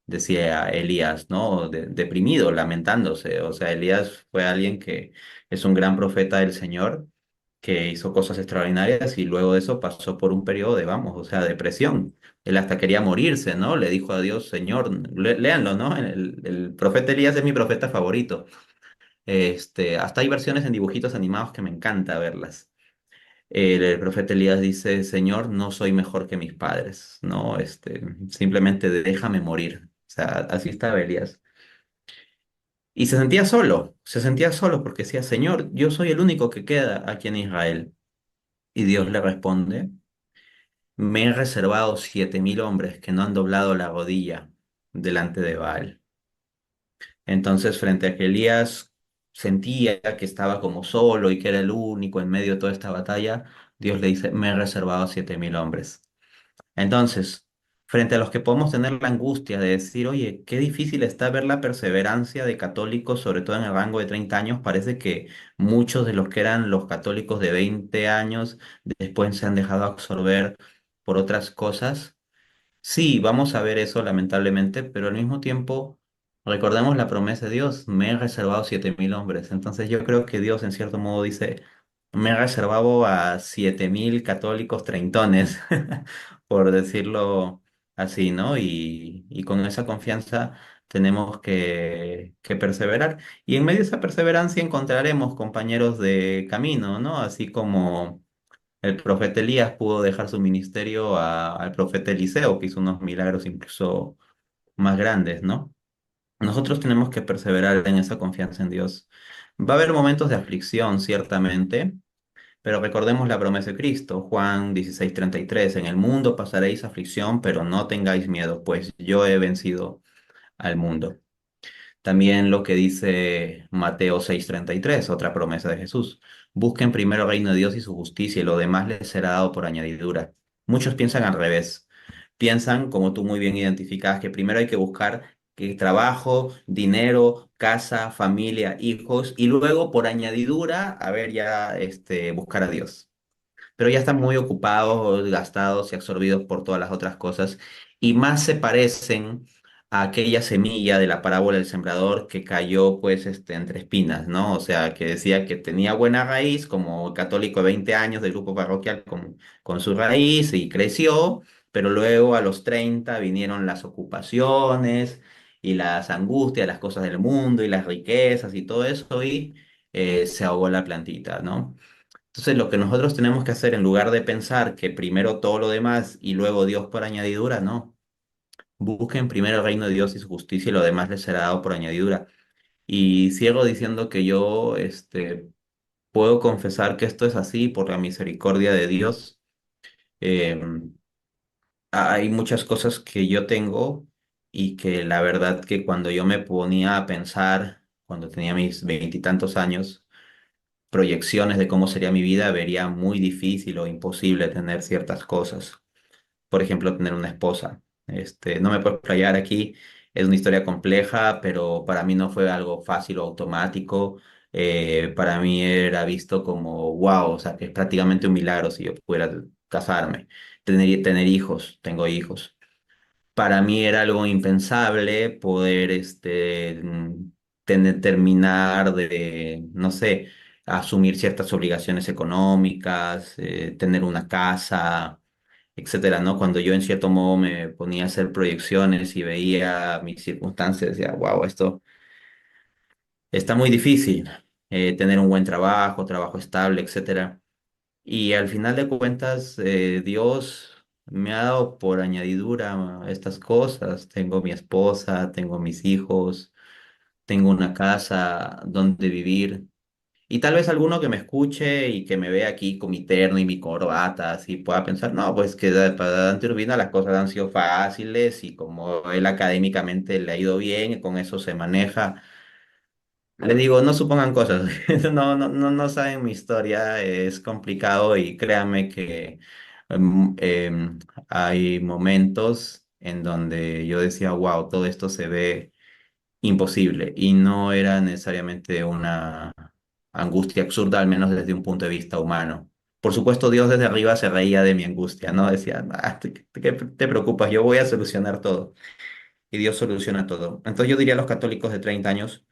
Decía Elías, ¿no? Deprimido, lamentándose. O sea, Elías fue alguien que es un gran profeta del Señor, que hizo cosas extraordinarias y luego de eso pasó por un periodo de, vamos, o sea, depresión. Él hasta quería morirse, ¿no? Le dijo a Dios, Señor, léanlo, ¿no? El profeta Elías es mi profeta favorito. Hasta hay versiones en dibujitos animados que me encanta verlas. El profeta Elías dice, Señor, no soy mejor que mis padres, no, simplemente déjame morir. O sea, así estaba Elías. Y se sentía solo porque decía, Señor, yo soy el único que queda aquí en Israel. Y Dios le responde, me he reservado 7.000 hombres que no han doblado la rodilla delante de Baal. Entonces, frente a que Elías sentía que estaba como solo y que era el único en medio de toda esta batalla, Dios le dice, me he reservado 7.000 hombres. Entonces, frente a los que podemos tener la angustia de decir, oye, qué difícil está ver la perseverancia de católicos, sobre todo en el rango de 30 años, parece que muchos de los que eran los católicos de 20 años después se han dejado absorber por otras cosas. Sí, vamos a ver eso lamentablemente, pero al mismo tiempo recordemos la promesa de Dios, me he reservado 7.000 hombres. Entonces yo creo que Dios en cierto modo dice, me he reservado a 7.000 católicos treintones, por decirlo así, ¿no? Y con esa confianza tenemos que perseverar. Y en medio de esa perseverancia encontraremos compañeros de camino, ¿no? Así como el profeta Elías pudo dejar su ministerio al profeta Eliseo, que hizo unos milagros incluso más grandes, ¿no? Nosotros tenemos que perseverar en esa confianza en Dios. Va a haber momentos de aflicción, ciertamente, pero recordemos la promesa de Cristo, Juan 16:33, en el mundo pasaréis aflicción, pero no tengáis miedo, pues yo he vencido al mundo. También lo que dice Mateo 6:33, otra promesa de Jesús. Busquen primero el reino de Dios y su justicia y lo demás les será dado por añadidura. Muchos piensan al revés. Piensan, como tú muy bien identificas, que primero hay que buscar trabajo, dinero, casa, familia, hijos y luego por añadidura, a ver, ya buscar a Dios, pero ya están muy ocupados, gastados y absorbidos por todas las otras cosas, y más se parecen a aquella semilla de la parábola del sembrador que cayó pues entre espinas, ¿no? O sea, que decía que tenía buena raíz, como católico de 20 años del grupo parroquial con su raíz y creció, pero luego a los 30 vinieron las ocupaciones y las angustias, las cosas del mundo y las riquezas y todo eso y se ahogó la plantita, ¿no? Entonces, lo que nosotros tenemos que hacer en lugar de pensar que primero todo lo demás y luego Dios por añadidura, no. Busquen primero el reino de Dios y su justicia y lo demás les será dado por añadidura. Y cierro diciendo que yo, puedo confesar que esto es así por la misericordia de Dios. Eh, Hay muchas cosas que yo tengo y que la verdad que cuando yo me ponía a pensar cuando tenía mis veintitantos años, proyecciones de cómo sería mi vida, vería muy difícil o imposible tener ciertas cosas. Por ejemplo, tener una esposa. No me puedo explayar aquí, es una historia compleja, pero para mí no fue algo fácil o automático. Para mí era visto como, wow, o sea, que es prácticamente un milagro si yo pudiera casarme, tener hijos, tengo hijos. Para mí era algo impensable poder terminar de, no sé, asumir ciertas obligaciones económicas, tener una casa, etcétera, ¿no? Cuando yo en cierto modo me ponía a hacer proyecciones y veía mis circunstancias, decía, wow, esto está muy difícil, tener un buen trabajo, trabajo estable, etcétera. Y al final de cuentas, Dios me ha dado por añadidura estas cosas. Tengo mi esposa, tengo mis hijos, tengo una casa donde vivir. Y tal vez alguno que me escuche y que me vea aquí con mi terno y mi corbata, así pueda pensar, no, pues que para Dante Urbina las cosas han sido fáciles y como él académicamente le ha ido bien y con eso se maneja. Le digo, no supongan cosas, no saben mi historia, es complicado y créanme que hay momentos en donde yo decía, wow, todo esto se ve imposible y no era necesariamente una angustia absurda, al menos desde un punto de vista humano. Por supuesto, Dios desde arriba se reía de mi angustia, ¿no? Decía, "Ah, ¿qué te preocupas? Yo voy a solucionar todo." Y Dios soluciona todo. Entonces yo diría a los católicos de 30 años,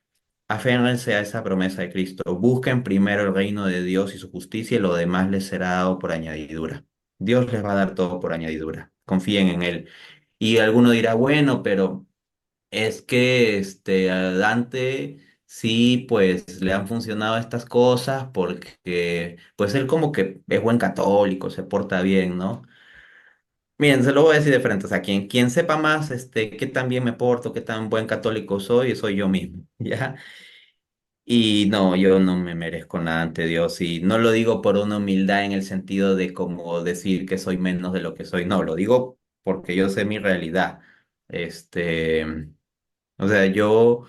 aférrense a esa promesa de Cristo. Busquen primero el reino de Dios y su justicia y lo demás les será dado por añadidura. Dios les va a dar todo por añadidura. Confíen en Él. Y alguno dirá, bueno, pero es que a Dante sí, pues le han funcionado estas cosas porque pues él como que es buen católico, se porta bien, ¿no? Miren, se lo voy a decir de frente, o sea, quien sepa más qué tan bien me porto, qué tan buen católico soy yo mismo, ¿ya? Y no, yo no me merezco nada ante Dios y no lo digo por una humildad en el sentido de como decir que soy menos de lo que soy, no, lo digo porque yo sé mi realidad. Este, o sea, yo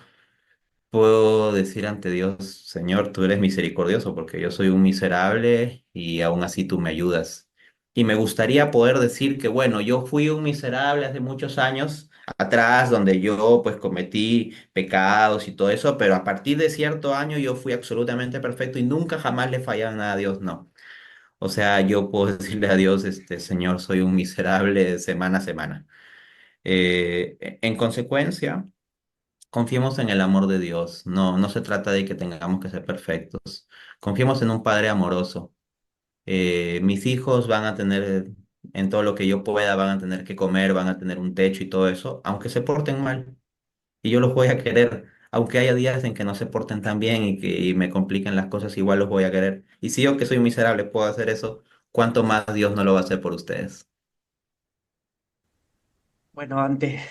puedo decir ante Dios, Señor, tú eres misericordioso porque yo soy un miserable y aún así tú me ayudas. Y me gustaría poder decir que, bueno, yo fui un miserable hace muchos años atrás, donde yo pues cometí pecados y todo eso, pero a partir de cierto año yo fui absolutamente perfecto y nunca jamás le fallaba nada a Dios, no. O sea, yo puedo decirle a Dios, Señor, soy un miserable semana a semana. En consecuencia, confiemos en el amor de Dios. No se trata de que tengamos que ser perfectos. Confiemos en un Padre amoroso. Mis hijos van a tener, en todo lo que yo pueda, van a tener que comer, van a tener un techo y todo eso, aunque se porten mal. Y yo los voy a querer, aunque haya días en que no se porten tan bien y me compliquen las cosas, igual los voy a querer. Y si yo que soy miserable puedo hacer eso, ¿cuánto más Dios no lo va a hacer por ustedes? Bueno, antes,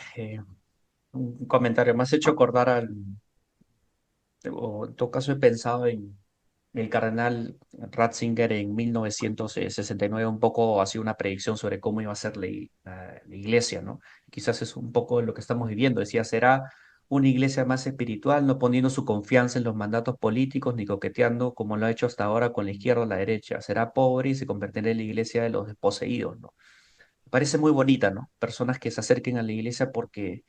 un comentario, me has hecho acordar o en todo caso he pensado en el cardenal Ratzinger en 1969 un poco hacía una predicción sobre cómo iba a ser la iglesia, ¿no? Quizás es un poco lo que estamos viviendo. Decía, será una iglesia más espiritual, no poniendo su confianza en los mandatos políticos ni coqueteando como lo ha hecho hasta ahora con la izquierda o la derecha. Será pobre y se convertirá en la iglesia de los desposeídos, ¿no? Me parece muy bonita, ¿no? Personas que se acerquen a la iglesia porque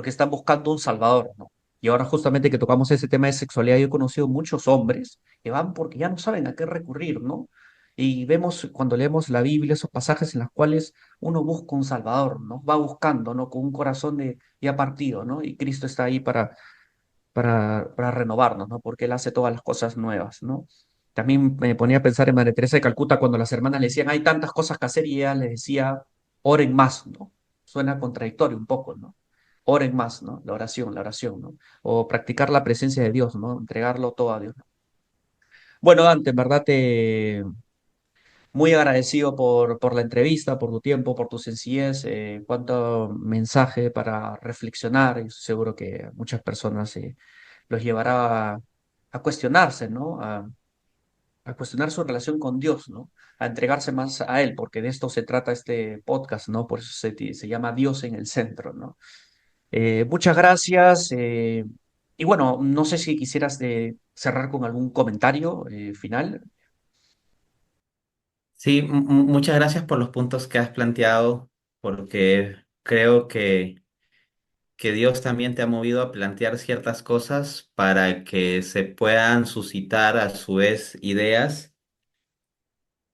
están buscando un salvador, ¿no? Y ahora justamente que tocamos ese tema de sexualidad, yo he conocido muchos hombres que van porque ya no saben a qué recurrir, ¿no? Y vemos cuando leemos la Biblia esos pasajes en los cuales uno busca un salvador, ¿no? Va buscando, ¿no? Con un corazón ya partido, ¿no? Y Cristo está ahí para renovarnos, ¿no? Porque Él hace todas las cosas nuevas, ¿no? También me ponía a pensar en Madre Teresa de Calcuta cuando las hermanas le decían, hay tantas cosas que hacer y ella les decía, oren más, ¿no? Suena contradictorio un poco, ¿no? Oren más, ¿no? La oración, ¿no? O practicar la presencia de Dios, ¿no? Entregarlo todo a Dios, ¿no? Bueno, Dante, en verdad muy agradecido por la entrevista, por tu tiempo, por tu sencillez, cuánto mensaje para reflexionar y seguro que muchas personas los llevará a cuestionarse, ¿no? A cuestionar su relación con Dios, ¿no? A entregarse más a Él, porque de esto se trata este podcast, ¿no? Por eso se llama Dios en el centro, ¿no? Muchas gracias. Y bueno, no sé si quisieras cerrar con algún comentario final. Sí, muchas gracias por los puntos que has planteado, porque creo que Dios también te ha movido a plantear ciertas cosas para que se puedan suscitar a su vez ideas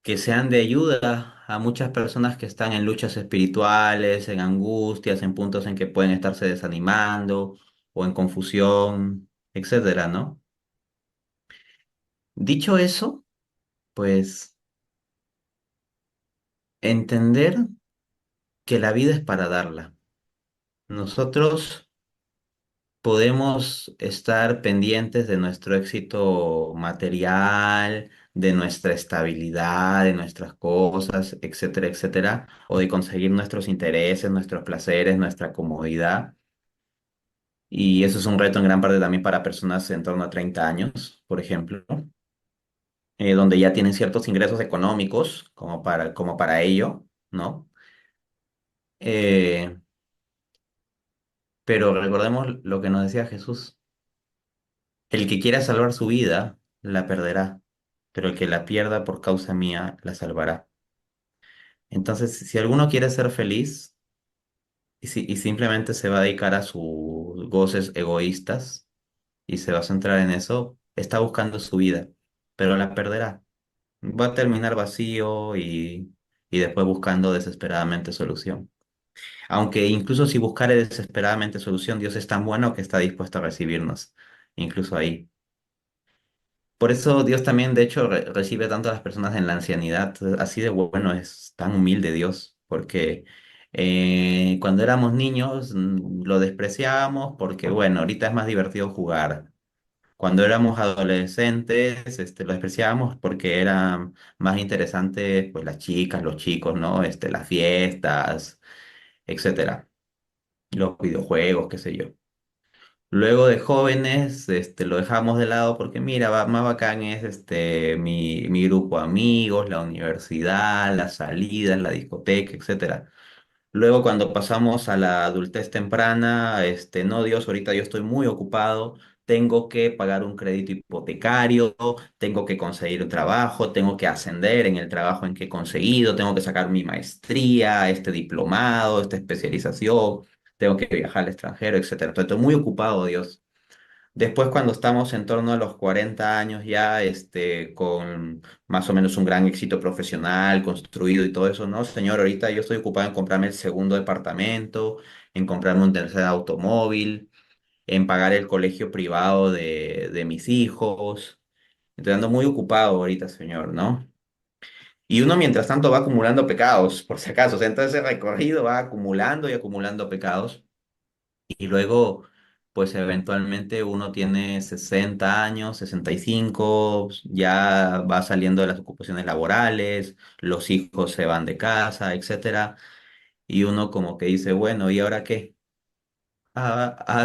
que sean de ayuda a muchas personas que están en luchas espirituales, en angustias, en puntos en que pueden estarse desanimando o en confusión, etcétera, ¿no? Dicho eso, pues entender que la vida es para darla. Nosotros podemos estar pendientes de nuestro éxito material, de nuestra estabilidad, de nuestras cosas, etcétera, etcétera, o de conseguir nuestros intereses, nuestros placeres, nuestra comodidad. Y eso es un reto en gran parte también para personas en torno a 30 años, por ejemplo, donde ya tienen ciertos ingresos económicos como para ello, ¿no? Eh, pero recordemos lo que nos decía Jesús. El que quiera salvar su vida, la perderá, pero el que la pierda por causa mía, la salvará. Entonces, si alguno quiere ser feliz y simplemente se va a dedicar a sus goces egoístas y se va a centrar en eso, está buscando su vida, pero la perderá. Va a terminar vacío y después buscando desesperadamente solución. Aunque incluso si buscare desesperadamente solución, Dios es tan bueno que está dispuesto a recibirnos, incluso ahí. Por eso Dios también, de hecho, recibe tanto a las personas en la ancianidad. Así de bueno es tan humilde Dios, porque cuando éramos niños lo despreciábamos porque, bueno, ahorita es más divertido jugar. Cuando éramos adolescentes, lo despreciábamos porque era más interesante, pues las chicas, los chicos, ¿no? Las fiestas, etcétera, los videojuegos, qué sé yo. Luego de jóvenes, lo dejamos de lado porque mira, más bacán es mi grupo de amigos, la universidad, las salidas, la discoteca, etcétera. Luego cuando pasamos a la adultez temprana, no, Dios, ahorita yo estoy muy ocupado, tengo que pagar un crédito hipotecario, tengo que conseguir un trabajo, tengo que ascender en el trabajo en que he conseguido, tengo que sacar mi maestría, este diplomado, esta especialización, tengo que viajar al extranjero, etcétera. Entonces, estoy muy ocupado, Dios. Después, cuando estamos en torno a los 40 años ya, con más o menos un gran éxito profesional, construido y todo eso, no, señor, ahorita yo estoy ocupado en comprarme el segundo departamento, en comprarme un tercer automóvil, en pagar el colegio privado de mis hijos. Estoy ando muy ocupado ahorita, señor, ¿no? Y uno mientras tanto va acumulando pecados, por si acaso. O sea, entonces ese recorrido va acumulando y acumulando pecados. Y luego, pues eventualmente uno tiene 60 años, 65, ya va saliendo de las ocupaciones laborales, los hijos se van de casa, etcétera. Y uno como que dice, bueno, ¿y ahora qué?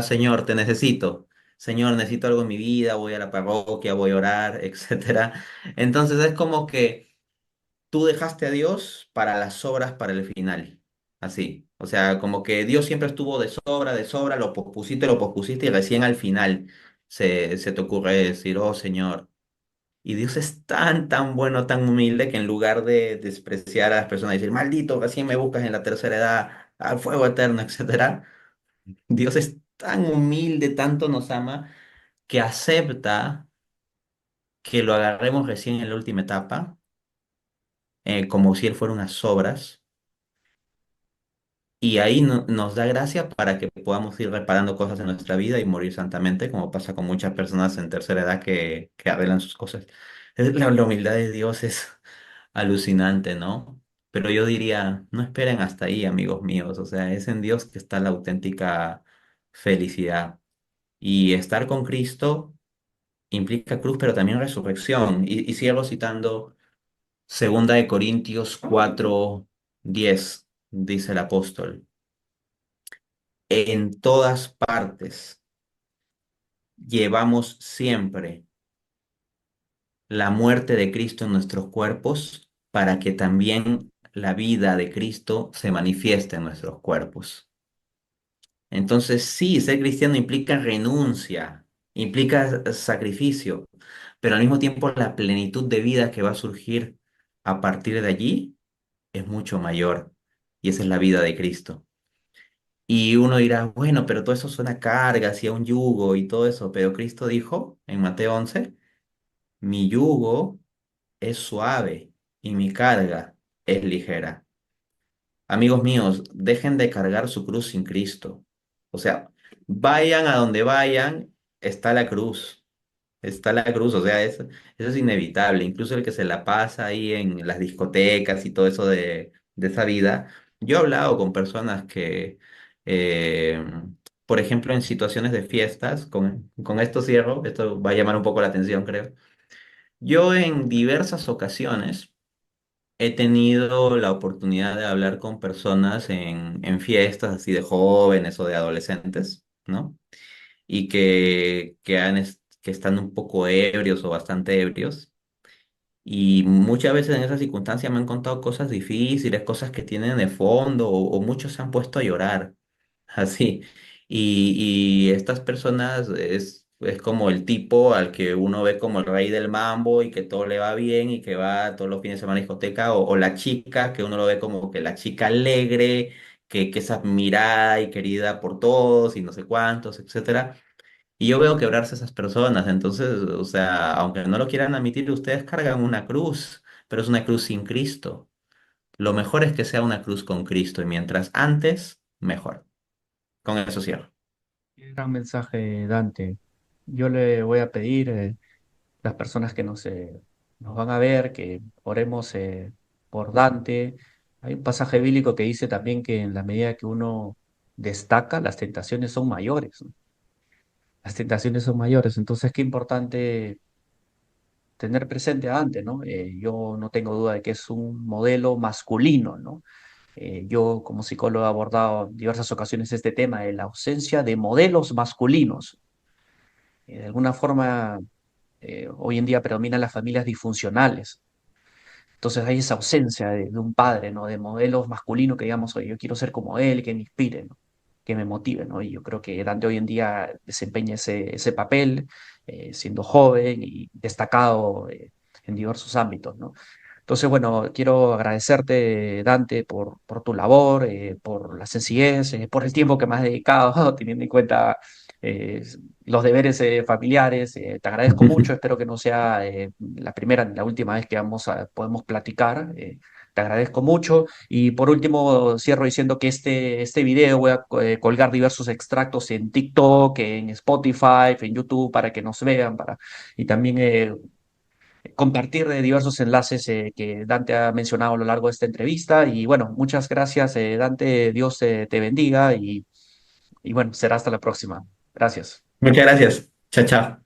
Señor, te necesito. Señor, necesito algo en mi vida, voy a la parroquia, voy a orar, etcétera. Entonces es como que tú dejaste a Dios para las obras para el final. Así. O sea, como que Dios siempre estuvo de sobra, lo pospusiste y recién al final se te ocurre decir, oh Señor. Y Dios es tan, tan bueno, tan humilde que en lugar de despreciar a las personas y decir, maldito, recién me buscas en la tercera edad, al fuego eterno, etcétera. Dios es tan humilde, tanto nos ama, que acepta que lo agarremos recién en la última etapa, como si Él fuera unas obras. Y ahí nos da gracia para que podamos ir reparando cosas en nuestra vida y morir santamente, como pasa con muchas personas en tercera edad que arreglan sus cosas. La humildad de Dios es alucinante, ¿no? Pero yo diría, no esperen hasta ahí, amigos míos. O sea, es en Dios que está la auténtica felicidad. Y estar con Cristo implica cruz, pero también resurrección. Y cierro citando 2 Corintios 4:10, dice el apóstol. En todas partes llevamos siempre la muerte de Cristo en nuestros cuerpos para que también la vida de Cristo se manifieste en nuestros cuerpos. Entonces, sí, ser cristiano implica renuncia. implica sacrificio, pero al mismo tiempo la plenitud de vida que va a surgir a partir de allí es mucho mayor. Y esa es la vida de Cristo. Y uno dirá, bueno, pero todo eso suena a cargas y a un yugo y todo eso, pero Cristo dijo en Mateo 11, mi yugo es suave y mi carga es ligera. Amigos míos, dejen de cargar su cruz sin Cristo. O sea, vayan a donde vayan, está la cruz. Está la cruz, o sea, eso es inevitable. Incluso el que se la pasa ahí en las discotecas y todo eso de esa vida. Yo he hablado con personas que, eh, por ejemplo, en situaciones de fiestas, con esto cierro, esto va a llamar un poco la atención, creo. Yo en diversas ocasiones he tenido la oportunidad de hablar con personas en fiestas así de jóvenes o de adolescentes, ¿no? Y que están un poco ebrios o bastante ebrios. Y muchas veces en esas circunstancias me han contado cosas difíciles, cosas que tienen de fondo, o muchos se han puesto a llorar, así. Y estas personas es como el tipo al que uno ve como el rey del mambo y que todo le va bien y que va todos los fines de semana a discoteca, o la chica, que uno lo ve como que la chica alegre, que es admirada y querida por todos y no sé cuántos, etcétera. Y yo veo quebrarse esas personas, entonces, o sea, aunque no lo quieran admitir, ustedes cargan una cruz, pero es una cruz sin Cristo. Lo mejor es que sea una cruz con Cristo, y mientras antes, mejor. Con eso cierro. Qué gran mensaje, Dante. Yo le voy a pedir las personas que nos van a ver, que oremos por Dante. Hay un pasaje bíblico que dice también que en la medida que uno destaca, las tentaciones son mayores, ¿no? Las tentaciones son mayores, entonces qué importante tener presente a Dante, ¿no? Yo no tengo duda de que es un modelo masculino, ¿no? Yo como psicólogo he abordado en diversas ocasiones este tema de la ausencia de modelos masculinos. De alguna forma, hoy en día predominan las familias disfuncionales. Entonces hay esa ausencia de un padre, ¿no? De modelos masculinos que digamos, oye, yo quiero ser como él, que me inspire, ¿no? Que me motive, ¿no? Y yo creo que Dante hoy en día desempeña ese papel, siendo joven y destacado en diversos ámbitos, ¿no? Entonces, bueno, quiero agradecerte, Dante, por tu labor, por la sencillez, por el tiempo que me has dedicado, teniendo en cuenta eh, los deberes familiares. Te agradezco mucho, espero que no sea la primera ni la última vez que podemos platicar. Te agradezco mucho. Y por último, cierro diciendo que este video voy a colgar diversos extractos en TikTok, en Spotify, en YouTube, para que nos vean, y también compartir diversos enlaces que Dante ha mencionado a lo largo de esta entrevista. Y bueno, muchas gracias, Dante. Dios te bendiga y bueno, será hasta la próxima. Gracias. Muchas gracias. Chao, chao.